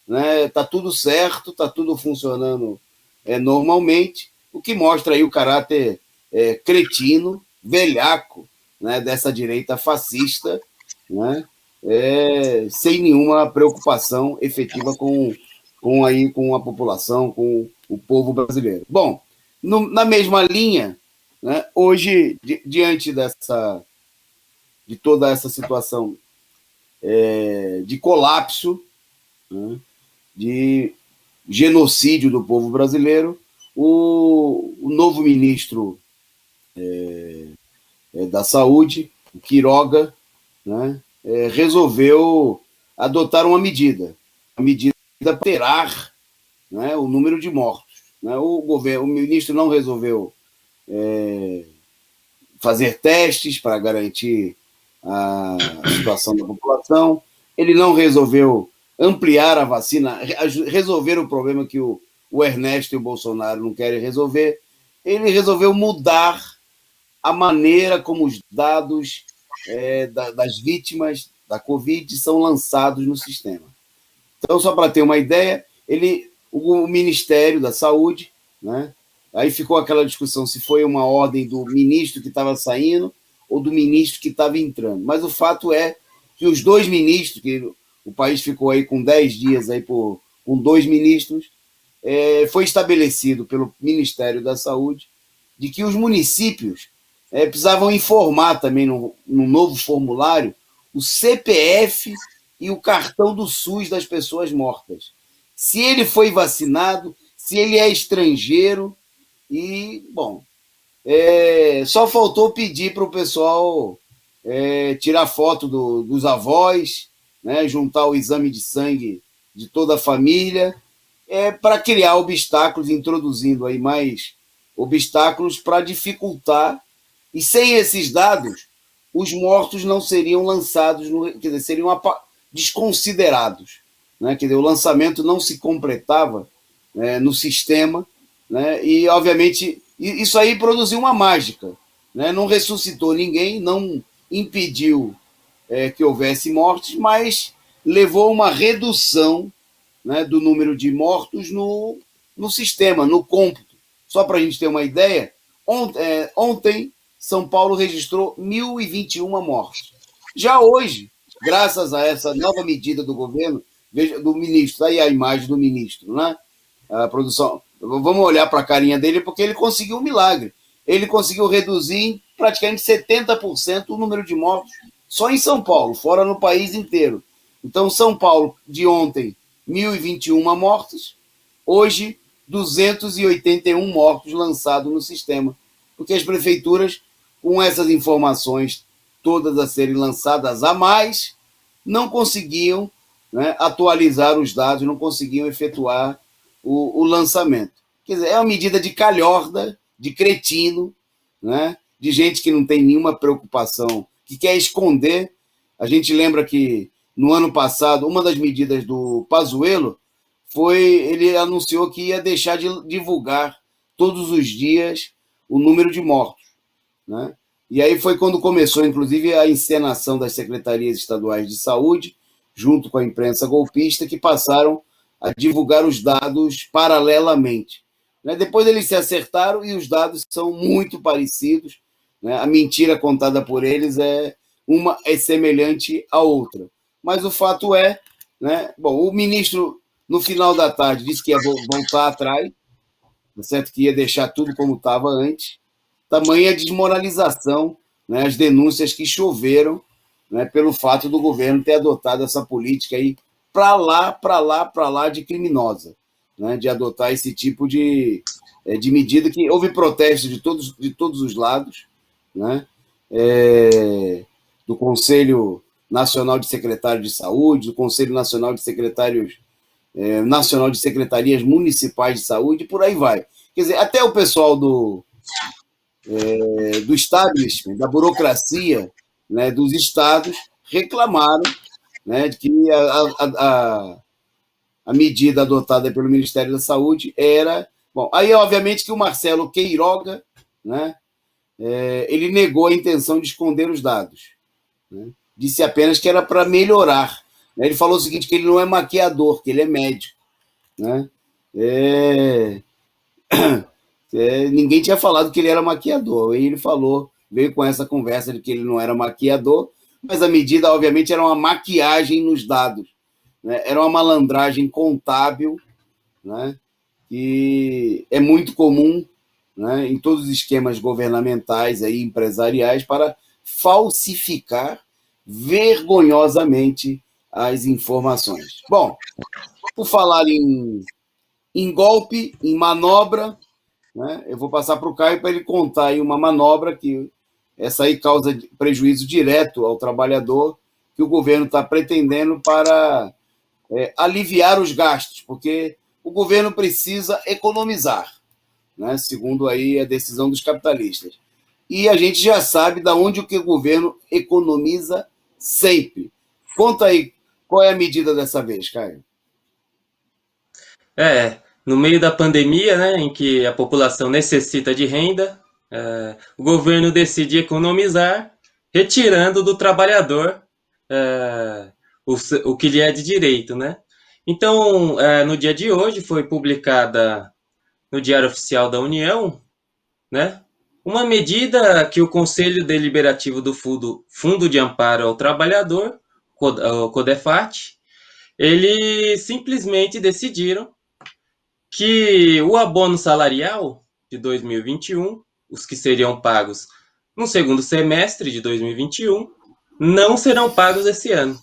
né? Tá tudo certo, tá tudo funcionando normalmente, o que mostra aí o caráter cretino, velhaco, né, dessa direita fascista, né, sem nenhuma preocupação efetiva com a população, com o povo brasileiro. Bom, na mesma linha, né, hoje, diante de toda essa situação de colapso, né, de genocídio do povo brasileiro, o novo ministro da Saúde, o Queiroga, né, resolveu adotar uma medida para alterar, né, o número de mortos. Né? O ministro não resolveu fazer testes para garantir a situação da população, ele não resolveu ampliar a vacina, resolver o problema que o Ernesto e o Bolsonaro não querem resolver, ele resolveu mudar a maneira como os dados das vítimas da Covid são lançados no sistema. Então, só para ter uma ideia, o Ministério da Saúde, né, aí ficou aquela discussão se foi uma ordem do ministro que estava saindo ou do ministro que estava entrando. Mas o fato é que os dois ministros, que o país ficou aí com 10 dias aí com dois ministros, foi estabelecido pelo Ministério da Saúde de que os municípios precisavam informar também no novo formulário o CPF e o cartão do SUS das pessoas mortas. Se ele foi vacinado, se ele é estrangeiro e, bom, só faltou pedir para o pessoal tirar foto dos avós, né, juntar o exame de sangue de toda a família, para criar obstáculos, introduzindo aí mais obstáculos para dificultar. E sem esses dados, os mortos não seriam lançados, quer dizer, seriam desconsiderados. Né? Quer dizer, o lançamento não se completava no sistema, né? E, obviamente, isso aí produziu uma mágica. Né? Não ressuscitou ninguém, não impediu que houvesse mortes, mas levou uma redução, né, do número de mortos no sistema, no cômputo. Só para a gente ter uma ideia, ontem São Paulo registrou 1.021 mortes. Já hoje, graças a essa nova medida do governo, do ministro, aí a imagem do ministro, né? A produção. Vamos olhar para a carinha dele, porque ele conseguiu um milagre. Ele conseguiu reduzir em praticamente 70% o número de mortos só em São Paulo, fora no país inteiro. Então, São Paulo, de ontem, 1.021 mortes, hoje 281 mortos lançados no sistema, porque as prefeituras, com essas informações todas a serem lançadas a mais, não conseguiam, né, atualizar os dados, não conseguiam efetuar o lançamento. Quer dizer, é uma medida de calhorda, de cretino, né, de gente que não tem nenhuma preocupação, que quer esconder. A gente lembra que no ano passado, uma das medidas do Pazuello ele anunciou que ia deixar de divulgar todos os dias o número de mortos. Né? E aí foi quando começou, inclusive, a encenação das secretarias estaduais de saúde, junto com a imprensa golpista, que passaram a divulgar os dados paralelamente. Né? Depois eles se acertaram e os dados são muito parecidos. Né? A mentira contada por eles uma é semelhante à outra. Mas o fato é, né? Bom, o ministro, no final da tarde, disse que ia voltar atrás, certo? Que ia deixar tudo como estava antes. Tamanha desmoralização, né? As denúncias que choveram, né? Pelo fato do governo ter adotado essa política aí para lá de criminosa, né? De adotar esse tipo de medida, que houve protestos de todos os lados, né? Do Conselho Nacional de Secretários de Saúde, do Conselho Nacional de Secretários Nacional de Secretarias Municipais de Saúde, e por aí vai. Quer dizer, até o pessoal do establishment, da burocracia, né, dos estados, reclamaram, né, de que a medida adotada pelo Ministério da Saúde era... Bom, aí, obviamente, que o Marcelo Queiroga, né, ele negou a intenção de esconder os dados. Né? Disse apenas que era para melhorar. Ele falou o seguinte, que ele não é maquiador, que ele é médico. Né? Ninguém tinha falado que ele era maquiador. Aí ele falou, veio com essa conversa de que ele não era maquiador, mas a medida, obviamente, era uma maquiagem nos dados. Né? Era uma malandragem contábil, né? Que é muito comum, né, em todos os esquemas governamentais e empresariais, para falsificar vergonhosamente as informações. Bom, por falar em golpe, em manobra, né, eu vou passar para o Caio para ele contar aí uma manobra que essa aí causa prejuízo direto ao trabalhador, que o governo está pretendendo para aliviar os gastos, porque o governo precisa economizar, né, segundo aí a decisão dos capitalistas. E a gente já sabe de onde o governo economiza sempre. Conta aí, qual é a medida dessa vez, Caio? No meio da pandemia, né, em que a população necessita de renda, o governo decide economizar, retirando do trabalhador o que lhe é de direito, né? Então, no dia de hoje foi publicada no Diário Oficial da União, né, uma medida que o Conselho Deliberativo do Fundo de Amparo ao Trabalhador, o CODEFAT, eles simplesmente decidiram que o abono salarial de 2021, os que seriam pagos no segundo semestre de 2021, não serão pagos esse ano.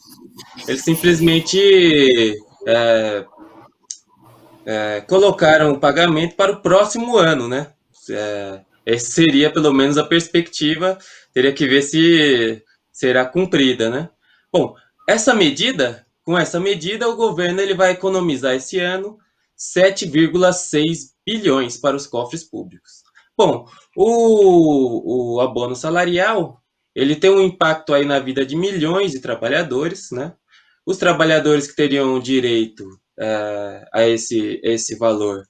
Eles simplesmente colocaram o pagamento para o próximo ano, né? Essa seria pelo menos a perspectiva, teria que ver se será cumprida, né? Bom, com essa medida, o governo ele vai economizar esse ano 7,6 bilhões para os cofres públicos. Bom, o abono salarial, ele tem um impacto aí na vida de milhões de trabalhadores, né? Os trabalhadores que teriam direito a esse valor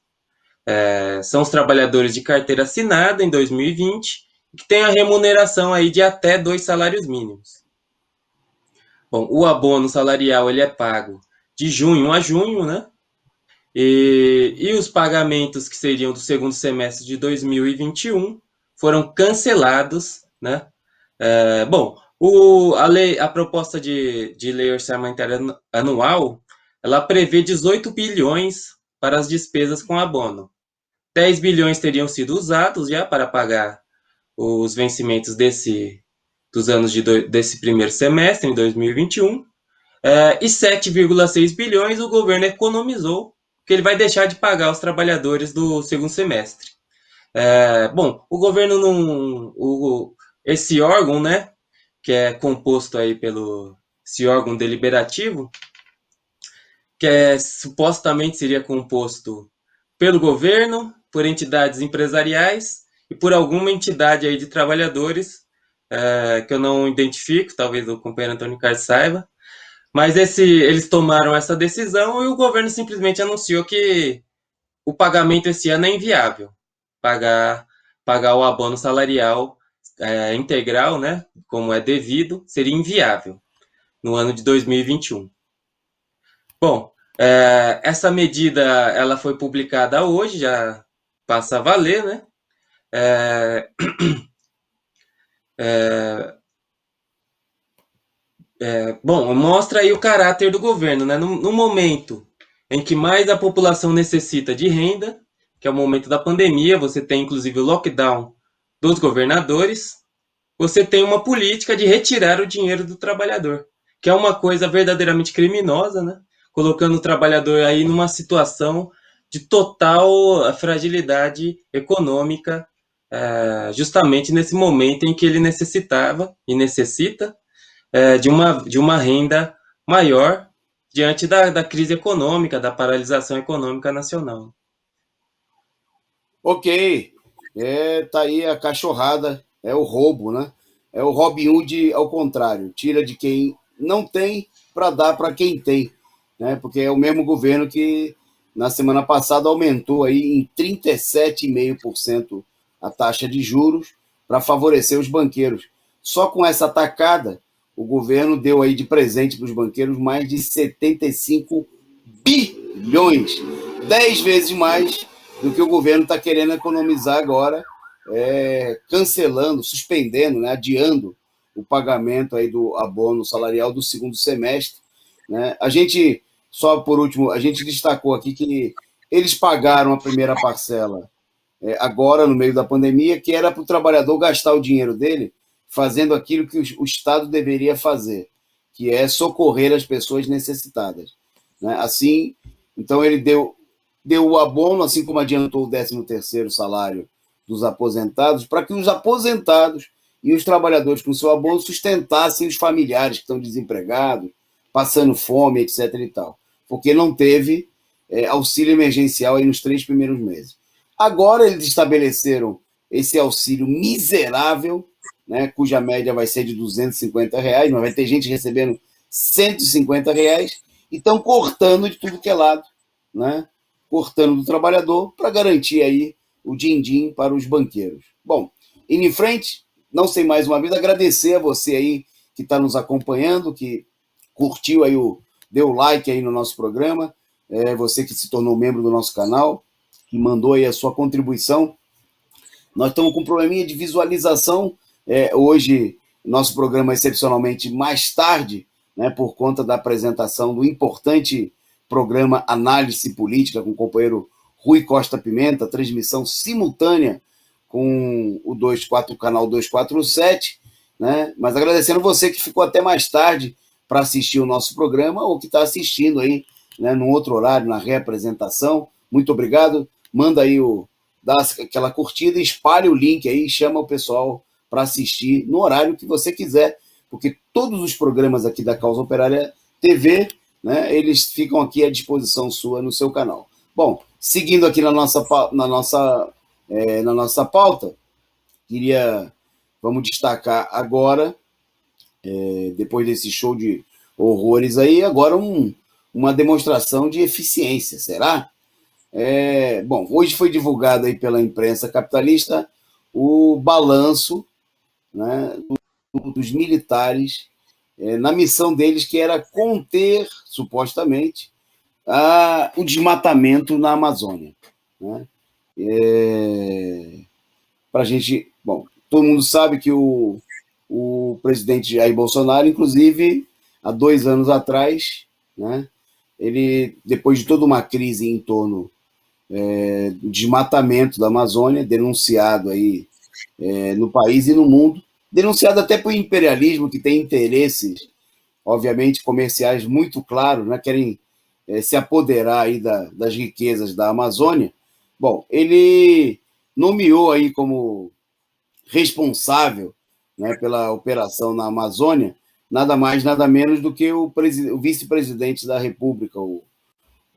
são os trabalhadores de carteira assinada em 2020, que tem a remuneração aí de até 2 salários mínimos. Bom, o abono salarial ele é pago de junho a junho, né? E os pagamentos que seriam do segundo semestre de 2021 foram cancelados, né? Bom, a proposta de lei orçamentária anual, ela prevê 18 bilhões para as despesas com abono. 10 bilhões teriam sido usados já para pagar os vencimentos dos anos desse primeiro semestre, em 2021, e 7,6 bilhões o governo economizou, que ele vai deixar de pagar os trabalhadores do segundo semestre. Bom, o governo não. Esse órgão, né, que é composto aí esse órgão deliberativo, que supostamente seria composto pelo governo, por entidades empresariais e por alguma entidade aí de trabalhadores, que eu não identifico, talvez o companheiro Antônio Carlos saiba, mas eles tomaram essa decisão e o governo simplesmente anunciou que o pagamento esse ano é inviável. Pagar, pagar o abono salarial integral, né, como é devido, seria inviável no ano de 2021. Bom, essa medida ela foi publicada hoje, já passa a valer, né? Bom, mostra aí o caráter do governo, né? No momento em que mais a população necessita de renda, que é o momento da pandemia, você tem inclusive o lockdown dos governadores, você tem uma política de retirar o dinheiro do trabalhador, que é uma coisa verdadeiramente criminosa, né? Colocando o trabalhador aí numa situação de total fragilidade econômica, justamente nesse momento em que ele necessitava e necessita de uma renda maior diante da crise econômica, da paralisação econômica nacional. Ok, tá aí a cachorrada, é o roubo, né? É o Robin Hood ao contrário, tira de quem não tem para dar para quem tem, né? Porque é o mesmo governo que na semana passada aumentou aí em 37,5% a taxa de juros para favorecer os banqueiros. Só com essa tacada, o governo deu aí de presente para os banqueiros mais de 75 bilhões, 10 vezes mais do que o governo está querendo economizar agora, cancelando, suspendendo, né, adiando o pagamento aí do abono salarial do segundo semestre. Né? A gente, só por último, a gente destacou aqui que eles pagaram a primeira parcela agora, no meio da pandemia, que era para o trabalhador gastar o dinheiro dele fazendo aquilo que o Estado deveria fazer, que é socorrer as pessoas necessitadas. Né? Assim, então ele deu o abono, assim como adiantou o 13º salário dos aposentados, para que os aposentados e os trabalhadores com seu abono sustentassem os familiares que estão desempregados, passando fome, etc. e tal. Porque não teve auxílio emergencial aí nos 3 primeiros meses. Agora eles estabeleceram esse auxílio miserável, né, cuja média vai ser de R$ 250, mas vai ter gente recebendo R$ 150, e estão cortando de tudo que é lado, né? Cortando do trabalhador para garantir aí o din-din para os banqueiros. Bom, indo em frente, não sei mais uma vez, agradecer a você aí que está nos acompanhando, que curtiu aí, deu like aí no nosso programa, você que se tornou membro do nosso canal, que mandou aí a sua contribuição. Nós estamos com um probleminha de visualização. Hoje, nosso programa é excepcionalmente mais tarde, né, por conta da apresentação do importante programa Análise Política com o companheiro Rui Costa Pimenta, transmissão simultânea com o canal 247, né? Mas agradecendo você que ficou até mais tarde para assistir o nosso programa ou que está assistindo aí, né, num outro horário, na reapresentação. Muito obrigado. Manda aí dá aquela curtida, espalhe o link aí, chama o pessoal para assistir no horário que você quiser, porque todos os programas aqui da Causa Operária TV, né, eles ficam aqui à disposição sua no seu canal. Bom, seguindo aqui na nossa pauta, vamos destacar agora, depois desse show de horrores aí, agora uma demonstração de eficiência, será? Bom, hoje foi divulgado aí pela imprensa capitalista o balanço, né, dos militares na missão deles, que era conter, supostamente, o desmatamento na Amazônia. Né? Para a gente... Bom, todo mundo sabe que o presidente Jair Bolsonaro, inclusive, há 2 anos atrás, né, ele, depois de toda uma crise em torno do desmatamento da Amazônia, denunciado aí no país e no mundo, denunciado até por imperialismo, que tem interesses, obviamente, comerciais muito claros, né? Querem se apoderar aí das riquezas da Amazônia. Bom, ele nomeou aí como responsável, né, pela operação na Amazônia nada mais, nada menos do que o vice-presidente da República, o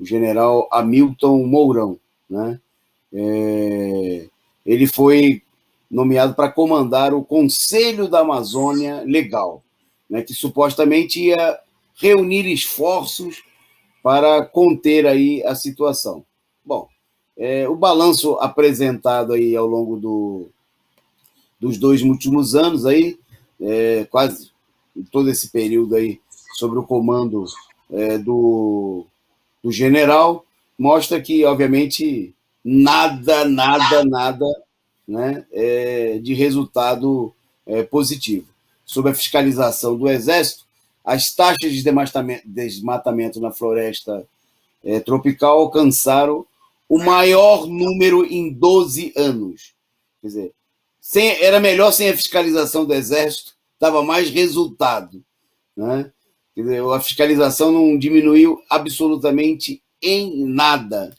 general Hamilton Mourão. Né? Ele foi nomeado para comandar o Conselho da Amazônia Legal, né, que supostamente ia reunir esforços para conter aí a situação. Bom, o balanço apresentado aí ao longo dos 2 últimos anos, aí, quase todo esse período aí, sobre o comando do general, mostra que, obviamente, nada, né, de resultado positivo. Sob a fiscalização do Exército, as taxas de desmatamento na floresta tropical alcançaram o maior número em 12 anos. Quer dizer, era melhor sem a fiscalização do Exército, dava mais resultado. Né? Quer dizer, a fiscalização não diminuiu absolutamente em nada.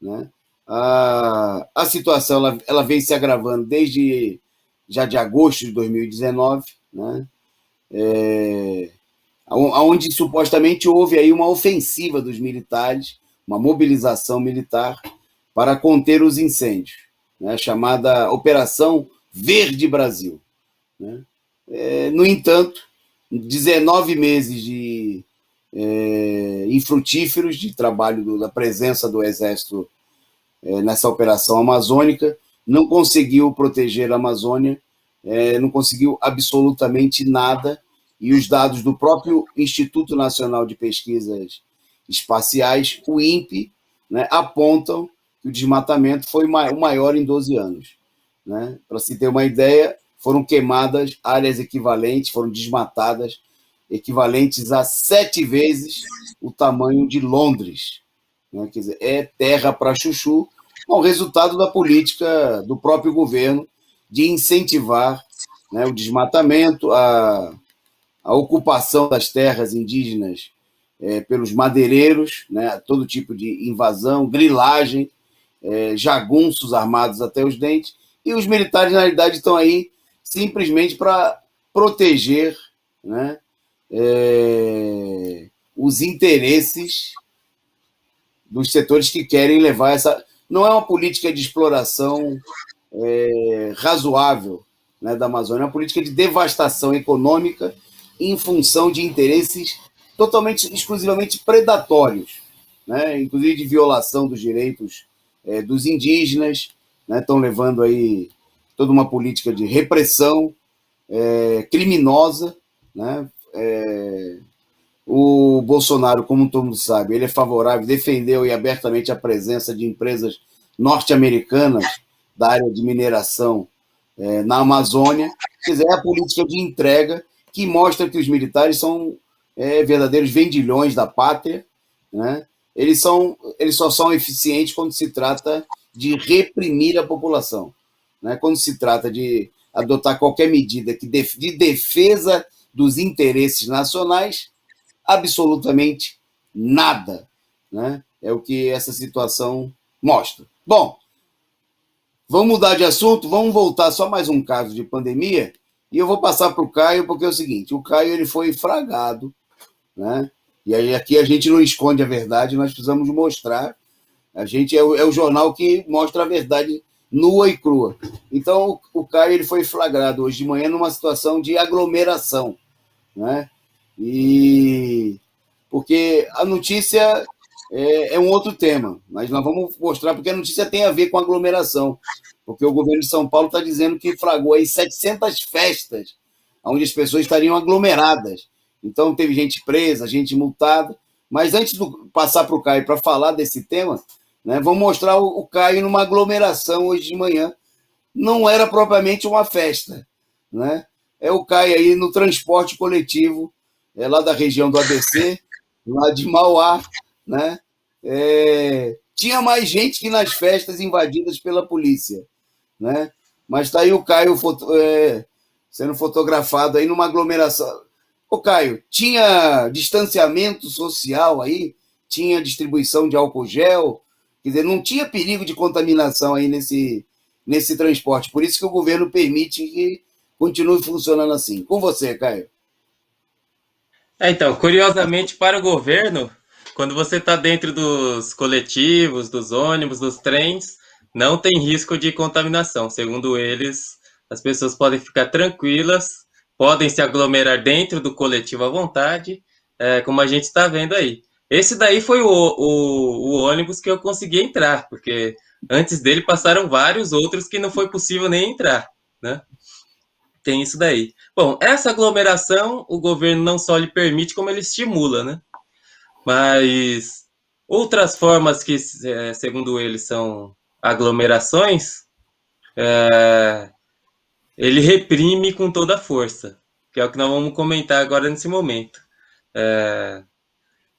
Né? A situação ela vem se agravando desde já de agosto de 2019, né? Onde supostamente houve aí uma ofensiva dos militares, uma mobilização militar para conter os incêndios, né? Chamada Operação Verde Brasil. Né? No entanto, 19 meses de infrutíferos de trabalho da presença do Exército nessa operação amazônica, não conseguiu proteger a Amazônia, não conseguiu absolutamente nada, e os dados do próprio Instituto Nacional de Pesquisas Espaciais, o INPE, né, apontam que o desmatamento foi o maior em 12 anos. Né? Para se ter uma ideia, foram queimadas áreas equivalentes, foram desmatadas, equivalentes a 7 vezes o tamanho de Londres. Né? Quer dizer, é terra para chuchu, o resultado da política do próprio governo de incentivar, né, o desmatamento, a ocupação das terras indígenas pelos madeireiros, né, todo tipo de invasão, grilagem, jagunços armados até os dentes, e os militares, na realidade, estão aí simplesmente para proteger, né, os interesses dos setores que querem levar essa... Não é uma política de exploração razoável, né, da Amazônia, é uma política de devastação econômica em função de interesses totalmente, exclusivamente predatórios, né, inclusive de violação dos direitos dos indígenas, né, estão levando aí toda uma política de repressão criminosa. Né, o Bolsonaro, como todo mundo sabe, ele é favorável, defendeu abertamente a presença de empresas norte-americanas da área de mineração na Amazônia. Quer dizer, é a política de entrega que mostra que os militares são verdadeiros vendilhões da pátria, né? Eles só são eficientes quando se trata de reprimir a população, né? Quando se trata de adotar qualquer medida de defesa dos interesses nacionais, absolutamente nada, né? É o que essa situação mostra. Bom, vamos mudar de assunto, vamos voltar só mais um caso de pandemia, e eu vou passar para o Caio, porque é o seguinte, o Caio ele foi fragado, né? E aí aqui a gente não esconde a verdade, nós precisamos mostrar. A gente é o jornal que mostra a verdade nua e crua. Então o Caio ele foi flagrado hoje de manhã numa situação de aglomeração, né? E porque a notícia é um outro tema, mas nós vamos mostrar porque a notícia tem a ver com aglomeração, porque o governo de São Paulo está dizendo que flagrou aí 700 festas onde as pessoas estariam aglomeradas. Então teve gente presa, gente multada. Mas antes de passar para o Caio para falar desse tema, né, vamos mostrar o Caio numa aglomeração hoje de manhã. Não era propriamente uma festa, né? É o Caio aí no transporte coletivo, lá da região do ABC, lá de Mauá, né? Tinha mais gente que nas festas invadidas pela polícia, né? Mas está aí o Caio sendo fotografado aí numa aglomeração. Ô Caio, tinha distanciamento social aí? Tinha distribuição de álcool gel? Quer dizer, não tinha perigo de contaminação aí nesse transporte. Por isso que o governo permite que continue funcionando assim. Com você, Caio. Então, curiosamente, para o governo, quando você está dentro dos coletivos, dos ônibus, dos trens, não tem risco de contaminação. Segundo eles, as pessoas podem ficar tranquilas, podem se aglomerar dentro do coletivo à vontade, como a gente está vendo aí. Esse daí foi o ônibus que eu consegui entrar, porque antes dele passaram vários outros que não foi possível nem entrar, né? Tem isso daí. Bom, essa aglomeração o governo não só lhe permite, como ele estimula, né? Mas outras formas que, segundo ele, são aglomerações, ele reprime com toda a força, que é o que nós vamos comentar agora nesse momento.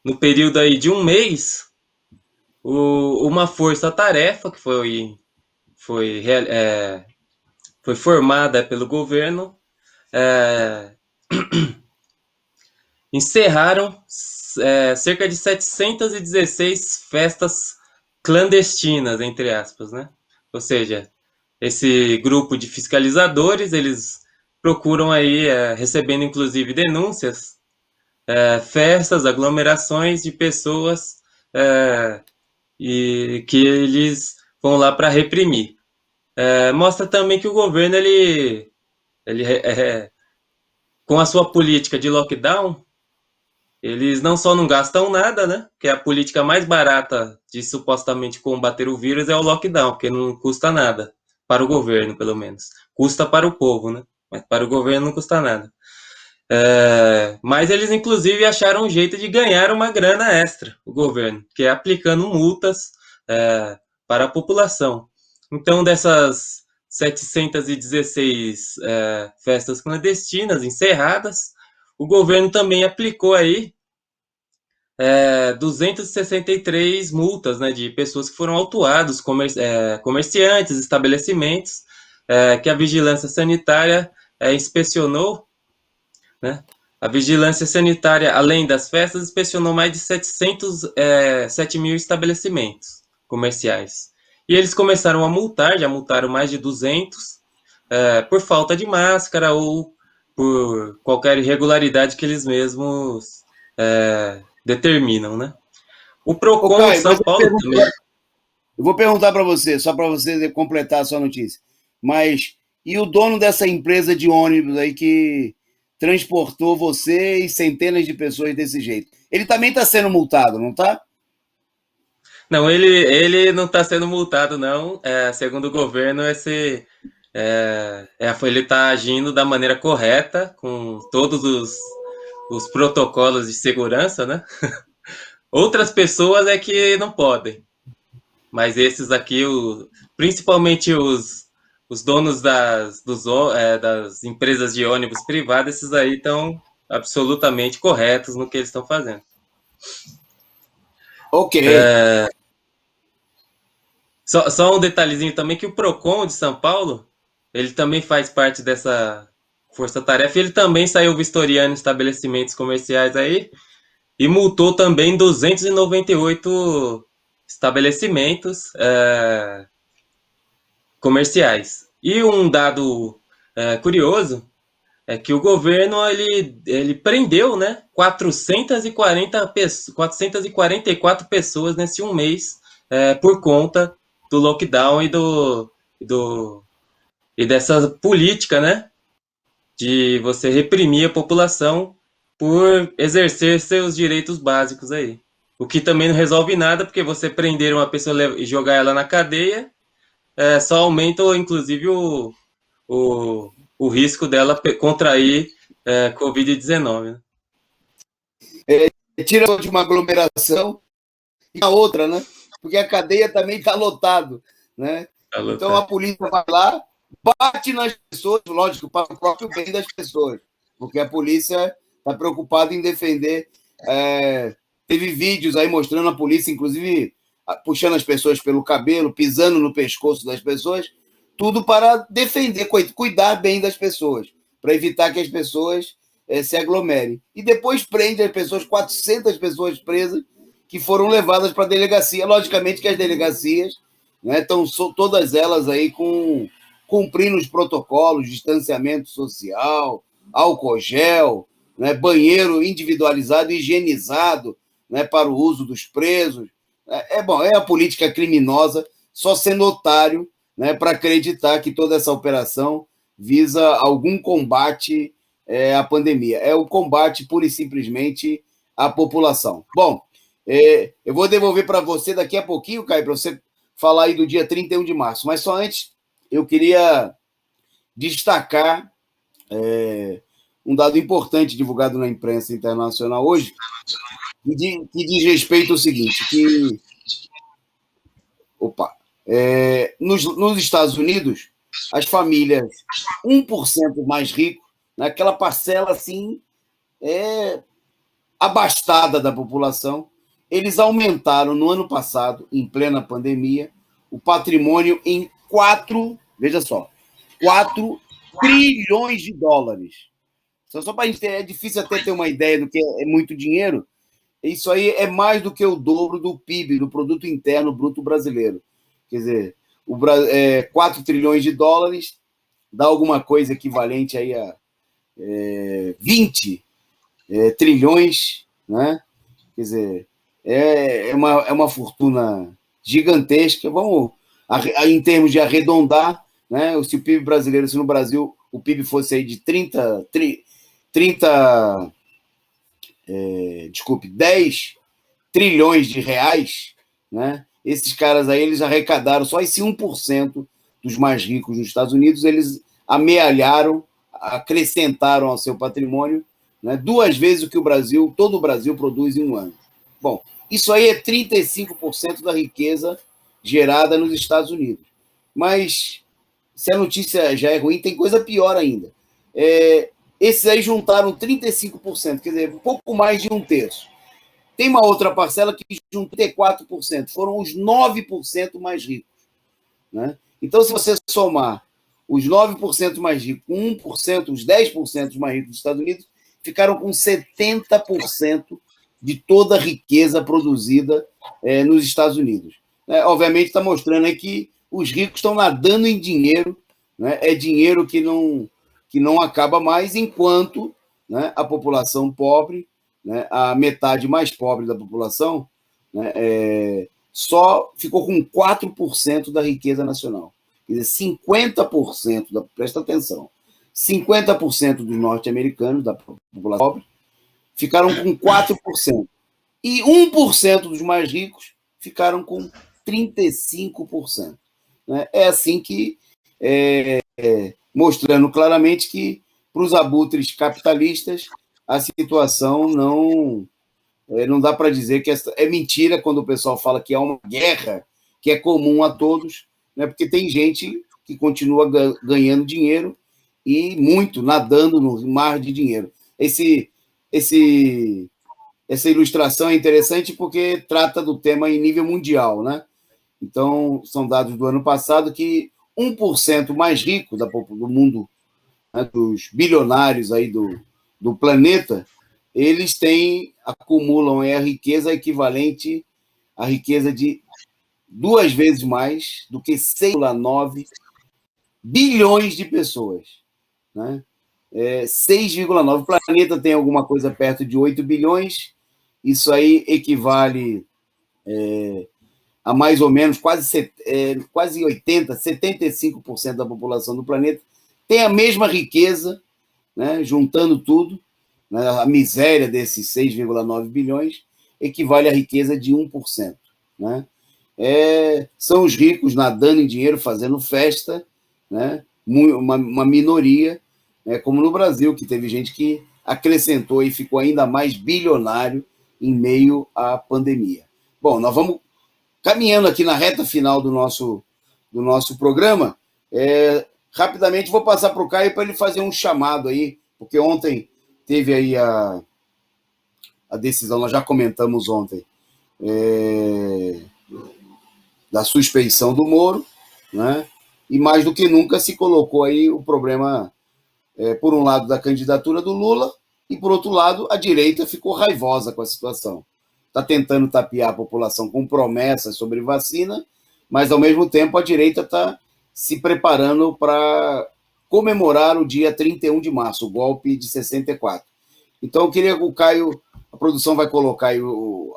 No período aí de um mês, uma força-tarefa que foi, foi formada pelo governo encerraram cerca de 716 festas clandestinas, entre aspas, né? Ou seja, esse grupo de fiscalizadores, eles procuram aí, recebendo inclusive denúncias, festas, aglomerações de pessoas e que eles vão lá para reprimir. Mostra também que o governo, ele com a sua política de lockdown, eles não só não gastam nada, né? Que é a política mais barata de supostamente combater o vírus é o lockdown, porque não custa nada. Para o governo, pelo menos. Custa para o povo, né? Mas para o governo não custa nada. Mas eles, inclusive, acharam um jeito de ganhar uma grana extra, o governo, que é aplicando multas para a população. Então, dessas 716 festas clandestinas encerradas, o governo também aplicou aí 263 multas, né, de pessoas que foram autuados, comerciantes, estabelecimentos, que a vigilância sanitária inspecionou, né? A vigilância sanitária, além das festas, inspecionou mais de 7 mil estabelecimentos comerciais. E eles começaram a multar, já multaram mais de 200, por falta de máscara ou por qualquer irregularidade que eles mesmos determinam, né? O Ô, Procon de Caio, mas São Paulo também. eu vou perguntar para você, só para você completar a sua notícia. Mas e o dono dessa empresa de ônibus aí que transportou você e centenas de pessoas desse jeito? Ele também está sendo multado, não está? Não, ele não está sendo multado, não. Segundo o governo, ele está agindo da maneira correta, com todos os protocolos de segurança, né? Outras pessoas é que não podem. Mas esses aqui, principalmente os donos das empresas de ônibus privadas, esses aí estão absolutamente corretos no que eles estão fazendo. Ok. Só um detalhezinho também, que o Procon de São Paulo, ele também faz parte dessa força-tarefa, e ele também saiu vistoriando estabelecimentos comerciais aí, e multou também 298 estabelecimentos comerciais. E um dado curioso é que o governo ele prendeu, né, 444 pessoas nesse um mês por conta do lockdown do, e dessa política, né, de você reprimir a população por exercer seus direitos básicos aí. O que também não resolve nada, porque você prender uma pessoa e jogar ela na cadeia só aumenta, inclusive, o risco dela contrair Covid-19. Né? Tira de uma aglomeração e a outra, né? Porque a cadeia também está lotado, né? Então a polícia vai lá, bate nas pessoas, lógico, para o próprio bem das pessoas, porque a polícia está preocupada em defender. Teve vídeos aí mostrando a polícia, inclusive, puxando as pessoas pelo cabelo, pisando no pescoço das pessoas, tudo para defender, cuidar bem das pessoas, para evitar que as pessoas se aglomerem. E depois prende as pessoas, 400 pessoas presas, que foram levadas para a delegacia. Logicamente que as delegacias estão todas elas aí cumprindo os protocolos, distanciamento social, álcool gel, banheiro individualizado, higienizado, para o uso dos presos. Bom, é a política criminosa, só sendo otário, para acreditar que toda essa operação visa algum combate à pandemia. É o combate, pura e simplesmente, à população. Bom, eu vou devolver para você daqui a pouquinho, Caio, para você falar aí do dia 31 de março. Mas só antes, eu queria destacar um dado importante divulgado na imprensa internacional hoje, que diz respeito ao seguinte, que nos Estados Unidos, as famílias 1% mais ricos, naquela parcela assim, abastada da população, eles aumentaram no ano passado, em plena pandemia, o patrimônio em 4 trilhões de dólares. Só para a gente ter, é difícil até ter uma ideia do que é muito dinheiro. Isso aí é mais do que o dobro do PIB, do Produto Interno Bruto Brasileiro. Quer dizer, 4 trilhões de dólares dá alguma coisa equivalente aí a 20 trilhões, né? Quer dizer, é uma fortuna gigantesca. Vamos, em termos de arredondar, né? Se o PIB brasileiro, se no Brasil o PIB fosse aí de 10 trilhões de reais, né? Esses caras aí, eles arrecadaram só esse 1% dos mais ricos nos Estados Unidos, eles amealharam, acrescentaram ao seu patrimônio, né, 2 vezes o que todo o Brasil produz em um ano. Bom, isso aí é 35% da riqueza gerada nos Estados Unidos. Mas, se a notícia já é ruim, tem coisa pior ainda. Esses aí juntaram 35%, quer dizer, um pouco mais de um terço. Tem uma outra parcela que juntou 34%, foram os 9% mais ricos. Né? Então, se você somar os 9% mais ricos com 1%, os 10% mais ricos dos Estados Unidos, ficaram com 70% de toda a riqueza produzida nos Estados Unidos. Obviamente, está mostrando aí que os ricos estão nadando em dinheiro, né? É dinheiro que não acaba mais, enquanto, né, a população pobre, né, a metade mais pobre da população, né, só ficou com 4% da riqueza nacional. Quer dizer, 50%, presta atenção, 50% dos norte-americanos, da população pobre, ficaram com 4%. E 1% dos mais ricos ficaram com 35%. Né? É assim que, mostrando claramente que, para os abutres capitalistas, a situação não dá para dizer que é mentira quando o pessoal fala que é uma guerra, que é comum a todos, né? Porque tem gente que continua ganhando dinheiro e muito, nadando no mar de dinheiro. Essa ilustração é interessante porque trata do tema em nível mundial, né? Então, são dados do ano passado que 1% mais rico do mundo, né, dos bilionários aí do planeta, eles acumulam a riqueza equivalente à riqueza de 2 vezes mais do que 6,9 bilhões de pessoas, né? 6,9. O planeta tem alguma coisa perto de 8 bilhões, isso aí equivale a mais ou menos quase 75% da população do planeta tem a mesma riqueza, né, juntando tudo, né, a miséria desses 6,9 bilhões equivale à riqueza de 1%. Né? São os ricos nadando em dinheiro, fazendo festa, né? Uma minoria, como no Brasil, que teve gente que acrescentou e ficou ainda mais bilionário em meio à pandemia. Bom, nós vamos caminhando aqui na reta final do nosso programa. Rapidamente vou passar para o Caio para ele fazer um chamado aí, porque ontem teve aí a decisão, nós já comentamos ontem, da suspeição do Moro, né? E mais do que nunca se colocou aí o problema, por um lado, da candidatura do Lula, e por outro lado, a direita ficou raivosa com a situação. Está tentando tapear a população com promessas sobre vacina, mas, ao mesmo tempo, a direita está se preparando para comemorar o dia 31 de março, o golpe de 64. Então, eu queria que o Caio, a produção vai colocar aí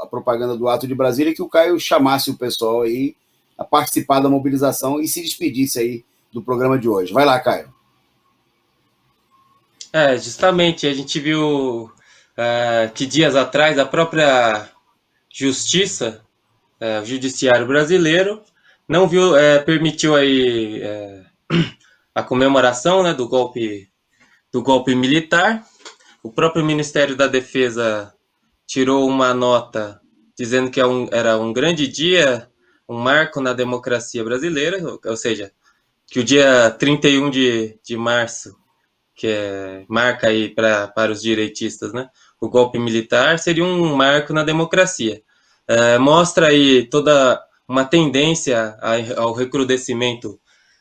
a propaganda do Ato de Brasília, que o Caio chamasse o pessoal aí a participar da mobilização e se despedisse aí do programa de hoje. Vai lá, Caio. Justamente, a gente viu que dias atrás a própria Justiça, o Judiciário brasileiro, não permitiu aí a comemoração, né, do golpe militar. O próprio Ministério da Defesa tirou uma nota dizendo que era um grande dia, um marco na democracia brasileira, ou seja, que o dia 31 de março, que marca aí para os direitistas, né, o golpe militar, seria um marco na democracia. Mostra aí toda uma tendência ao recrudescimento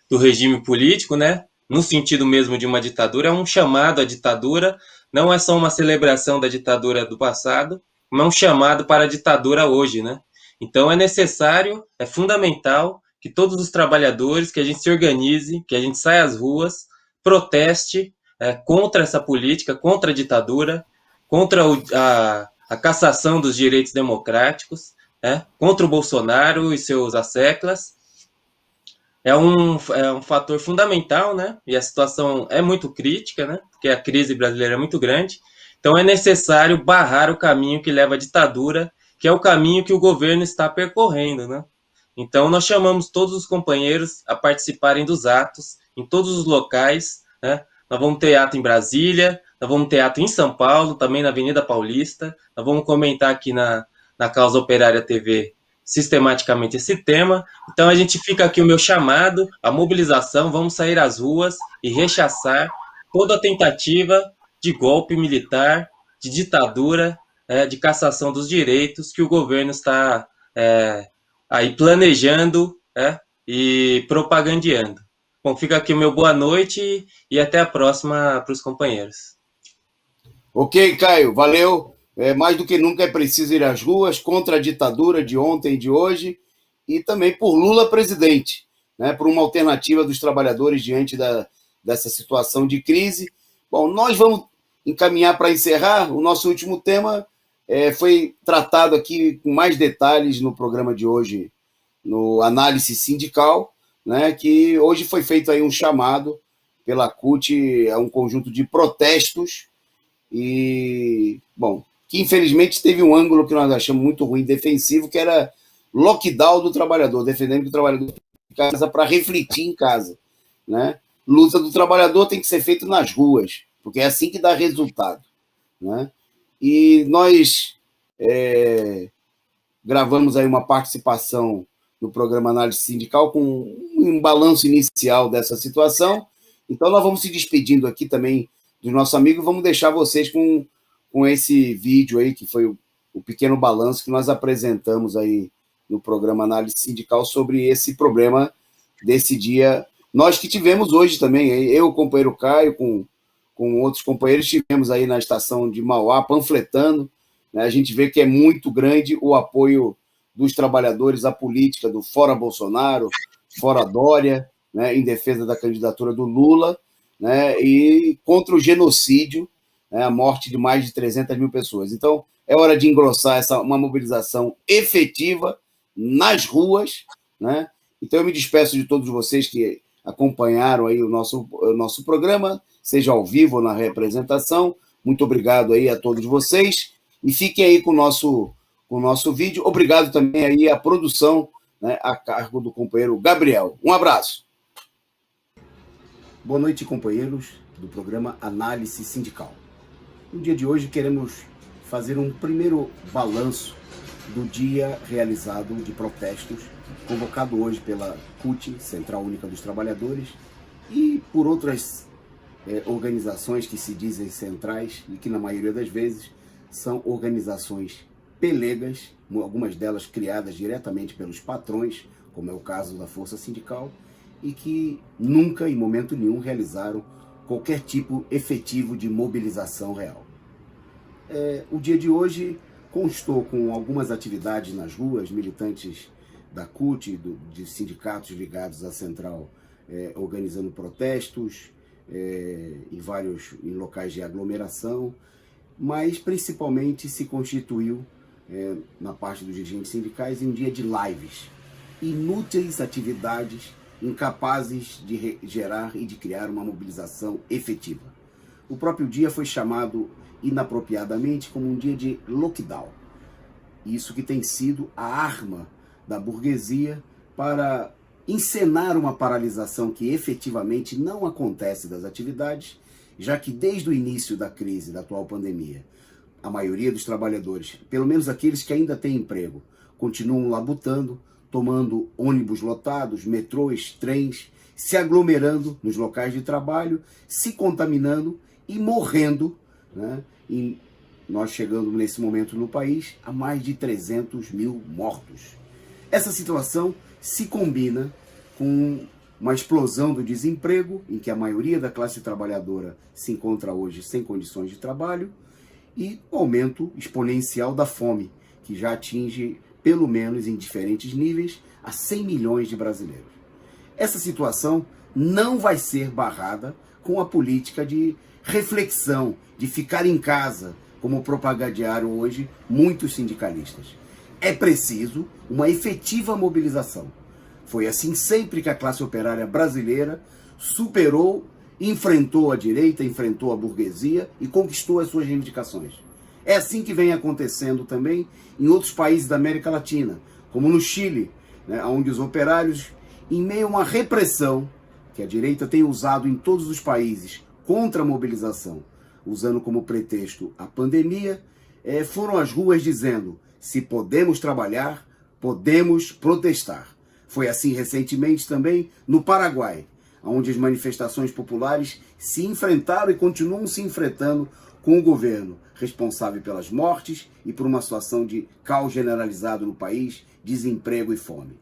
do regime político, né, no sentido mesmo de uma ditadura, é um chamado à ditadura, não é só uma celebração da ditadura do passado, mas um chamado para a ditadura hoje, né? Então é necessário, é fundamental que todos os trabalhadores, que a gente se organize, que a gente saia às ruas, proteste contra essa política, contra a ditadura, contra a cassação dos direitos democráticos, contra o Bolsonaro e seus asseclas. É um fator fundamental, né? E a situação é muito crítica, né? Porque a crise brasileira é muito grande. Então é necessário barrar o caminho que leva à ditadura, que é o caminho que o governo está percorrendo, né? Então nós chamamos todos os companheiros a participarem dos atos em todos os locais, né? Nós vamos ter ato em Brasília, nós vamos ter ato em São Paulo, também na Avenida Paulista. Nós vamos comentar aqui na Causa Operária TV sistematicamente esse tema. Então a gente fica aqui o meu chamado, a mobilização, vamos sair às ruas e rechaçar toda a tentativa de golpe militar, de ditadura, de cassação dos direitos que o governo está aí planejando e propagandeando. Bom, fica aqui o meu boa noite e até a próxima para os companheiros. Ok, Caio, valeu. Mais do que nunca é preciso ir às ruas contra a ditadura de ontem e de hoje e também por Lula presidente, né, por uma alternativa dos trabalhadores diante dessa situação de crise. Bom, nós vamos encaminhar para encerrar. O nosso último tema foi tratado aqui com mais detalhes no programa de hoje, no Análise Sindical, né, que hoje foi feito aí um chamado pela CUT a um conjunto de protestos e, bom, que infelizmente teve um ângulo que nós achamos muito ruim, defensivo, que era lockdown do trabalhador, defendendo que o trabalhador fique em casa para refletir em casa, né? Luta do trabalhador tem que ser feita nas ruas, porque é assim que dá resultado, né? E nós gravamos aí uma participação no programa Análise Sindical com um balanço inicial dessa situação. Então, nós vamos se despedindo aqui também do nosso amigo e vamos deixar vocês com esse vídeo aí, que foi o pequeno balanço que nós apresentamos aí no programa Análise Sindical sobre esse problema desse dia. Nós que tivemos hoje também, eu, o companheiro Caio, com outros companheiros, tivemos aí na estação de Mauá, panfletando, né? A gente vê que é muito grande o apoio dos trabalhadores à política do Fora Bolsonaro, Fora Dória, né, em defesa da candidatura do Lula, né, e contra o genocídio, né, a morte de mais de 300 mil pessoas. Então, é hora de engrossar uma mobilização efetiva nas ruas, né? Então, eu me despeço de todos vocês que acompanharam aí o nosso programa, seja ao vivo ou na representação. Muito obrigado aí a todos vocês e fiquem aí com o nosso vídeo. Obrigado também aí à produção, né, a cargo do companheiro Gabriel. Um abraço. Boa noite, companheiros do programa Análise Sindical. No dia de hoje queremos fazer um primeiro balanço do dia realizado de protestos, convocado hoje pela CUT, Central Única dos Trabalhadores, e por outras organizações que se dizem centrais e que na maioria das vezes são organizações pelegas, algumas delas criadas diretamente pelos patrões, como é o caso da Força Sindical, e que nunca, em momento nenhum, realizaram qualquer tipo efetivo de mobilização real. O dia de hoje constou com algumas atividades nas ruas, militantes da CUT, de sindicatos ligados à Central, organizando protestos em locais de aglomeração, mas principalmente se constituiu, na parte dos dirigentes sindicais, em um dia de lives. Inúteis atividades, incapazes de gerar e de criar uma mobilização efetiva. O próprio dia foi chamado inapropriadamente como um dia de lockdown. Isso que tem sido a arma da burguesia para encenar uma paralisação que efetivamente não acontece das atividades, já que desde o início da crise, da atual pandemia, a maioria dos trabalhadores, pelo menos aqueles que ainda têm emprego, continuam labutando, tomando ônibus lotados, metrôs, trens, se aglomerando nos locais de trabalho, se contaminando e morrendo, né? E nós chegando nesse momento no país a mais de 300 mil mortos. Essa situação se combina com uma explosão do desemprego, em que a maioria da classe trabalhadora se encontra hoje sem condições de trabalho, e o aumento exponencial da fome, que já atinge, pelo menos em diferentes níveis, a 100 milhões de brasileiros. Essa situação não vai ser barrada com a política de reflexão, de ficar em casa, como propagandearam hoje muitos sindicalistas. É preciso uma efetiva mobilização. Foi assim sempre que a classe operária brasileira superou, enfrentou a direita, enfrentou a burguesia e conquistou as suas reivindicações. É assim que vem acontecendo também em outros países da América Latina, como no Chile, né, onde os operários, em meio a uma repressão que a direita tem usado em todos os países contra a mobilização, usando como pretexto a pandemia, foram às ruas dizendo: se podemos trabalhar, podemos protestar. Foi assim recentemente também no Paraguai, onde as manifestações populares se enfrentaram e continuam se enfrentando com o governo, responsável pelas mortes e por uma situação de caos generalizado no país, desemprego e fome.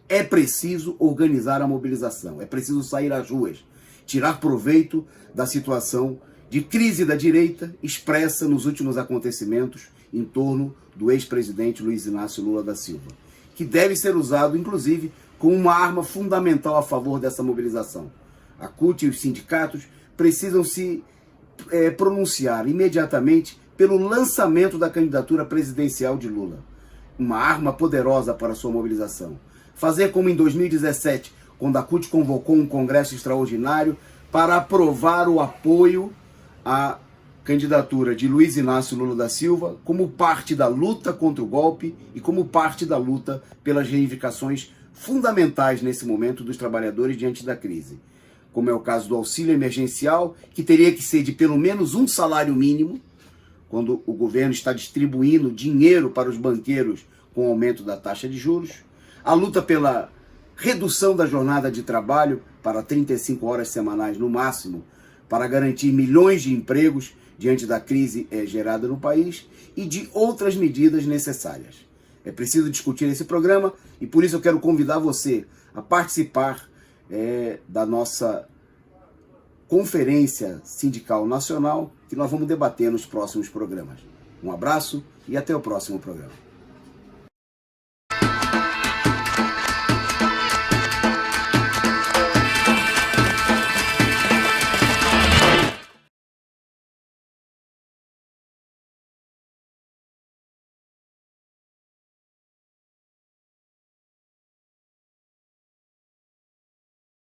É preciso organizar a mobilização, é preciso sair às ruas, tirar proveito da situação de crise da direita expressa nos últimos acontecimentos em torno do ex-presidente Luiz Inácio Lula da Silva, que deve ser usado, inclusive, como uma arma fundamental a favor dessa mobilização. A CUT e os sindicatos precisam se pronunciar imediatamente pelo lançamento da candidatura presidencial de Lula, uma arma poderosa para a sua mobilização. Fazer como em 2017, quando a CUT convocou um congresso extraordinário para aprovar o apoio à candidatura de Luiz Inácio Lula da Silva como parte da luta contra o golpe e como parte da luta pelas reivindicações fundamentais nesse momento dos trabalhadores diante da crise, como é o caso do auxílio emergencial, que teria que ser de pelo menos um salário mínimo, quando o governo está distribuindo dinheiro para os banqueiros com o aumento da taxa de juros, a luta pela redução da jornada de trabalho para 35 horas semanais no máximo, para garantir milhões de empregos diante da crise gerada no país e de outras medidas necessárias. É preciso discutir esse programa e por isso eu quero convidar você a participar da nossa Conferência Sindical Nacional, que nós vamos debater nos próximos programas. Um abraço e até o próximo programa.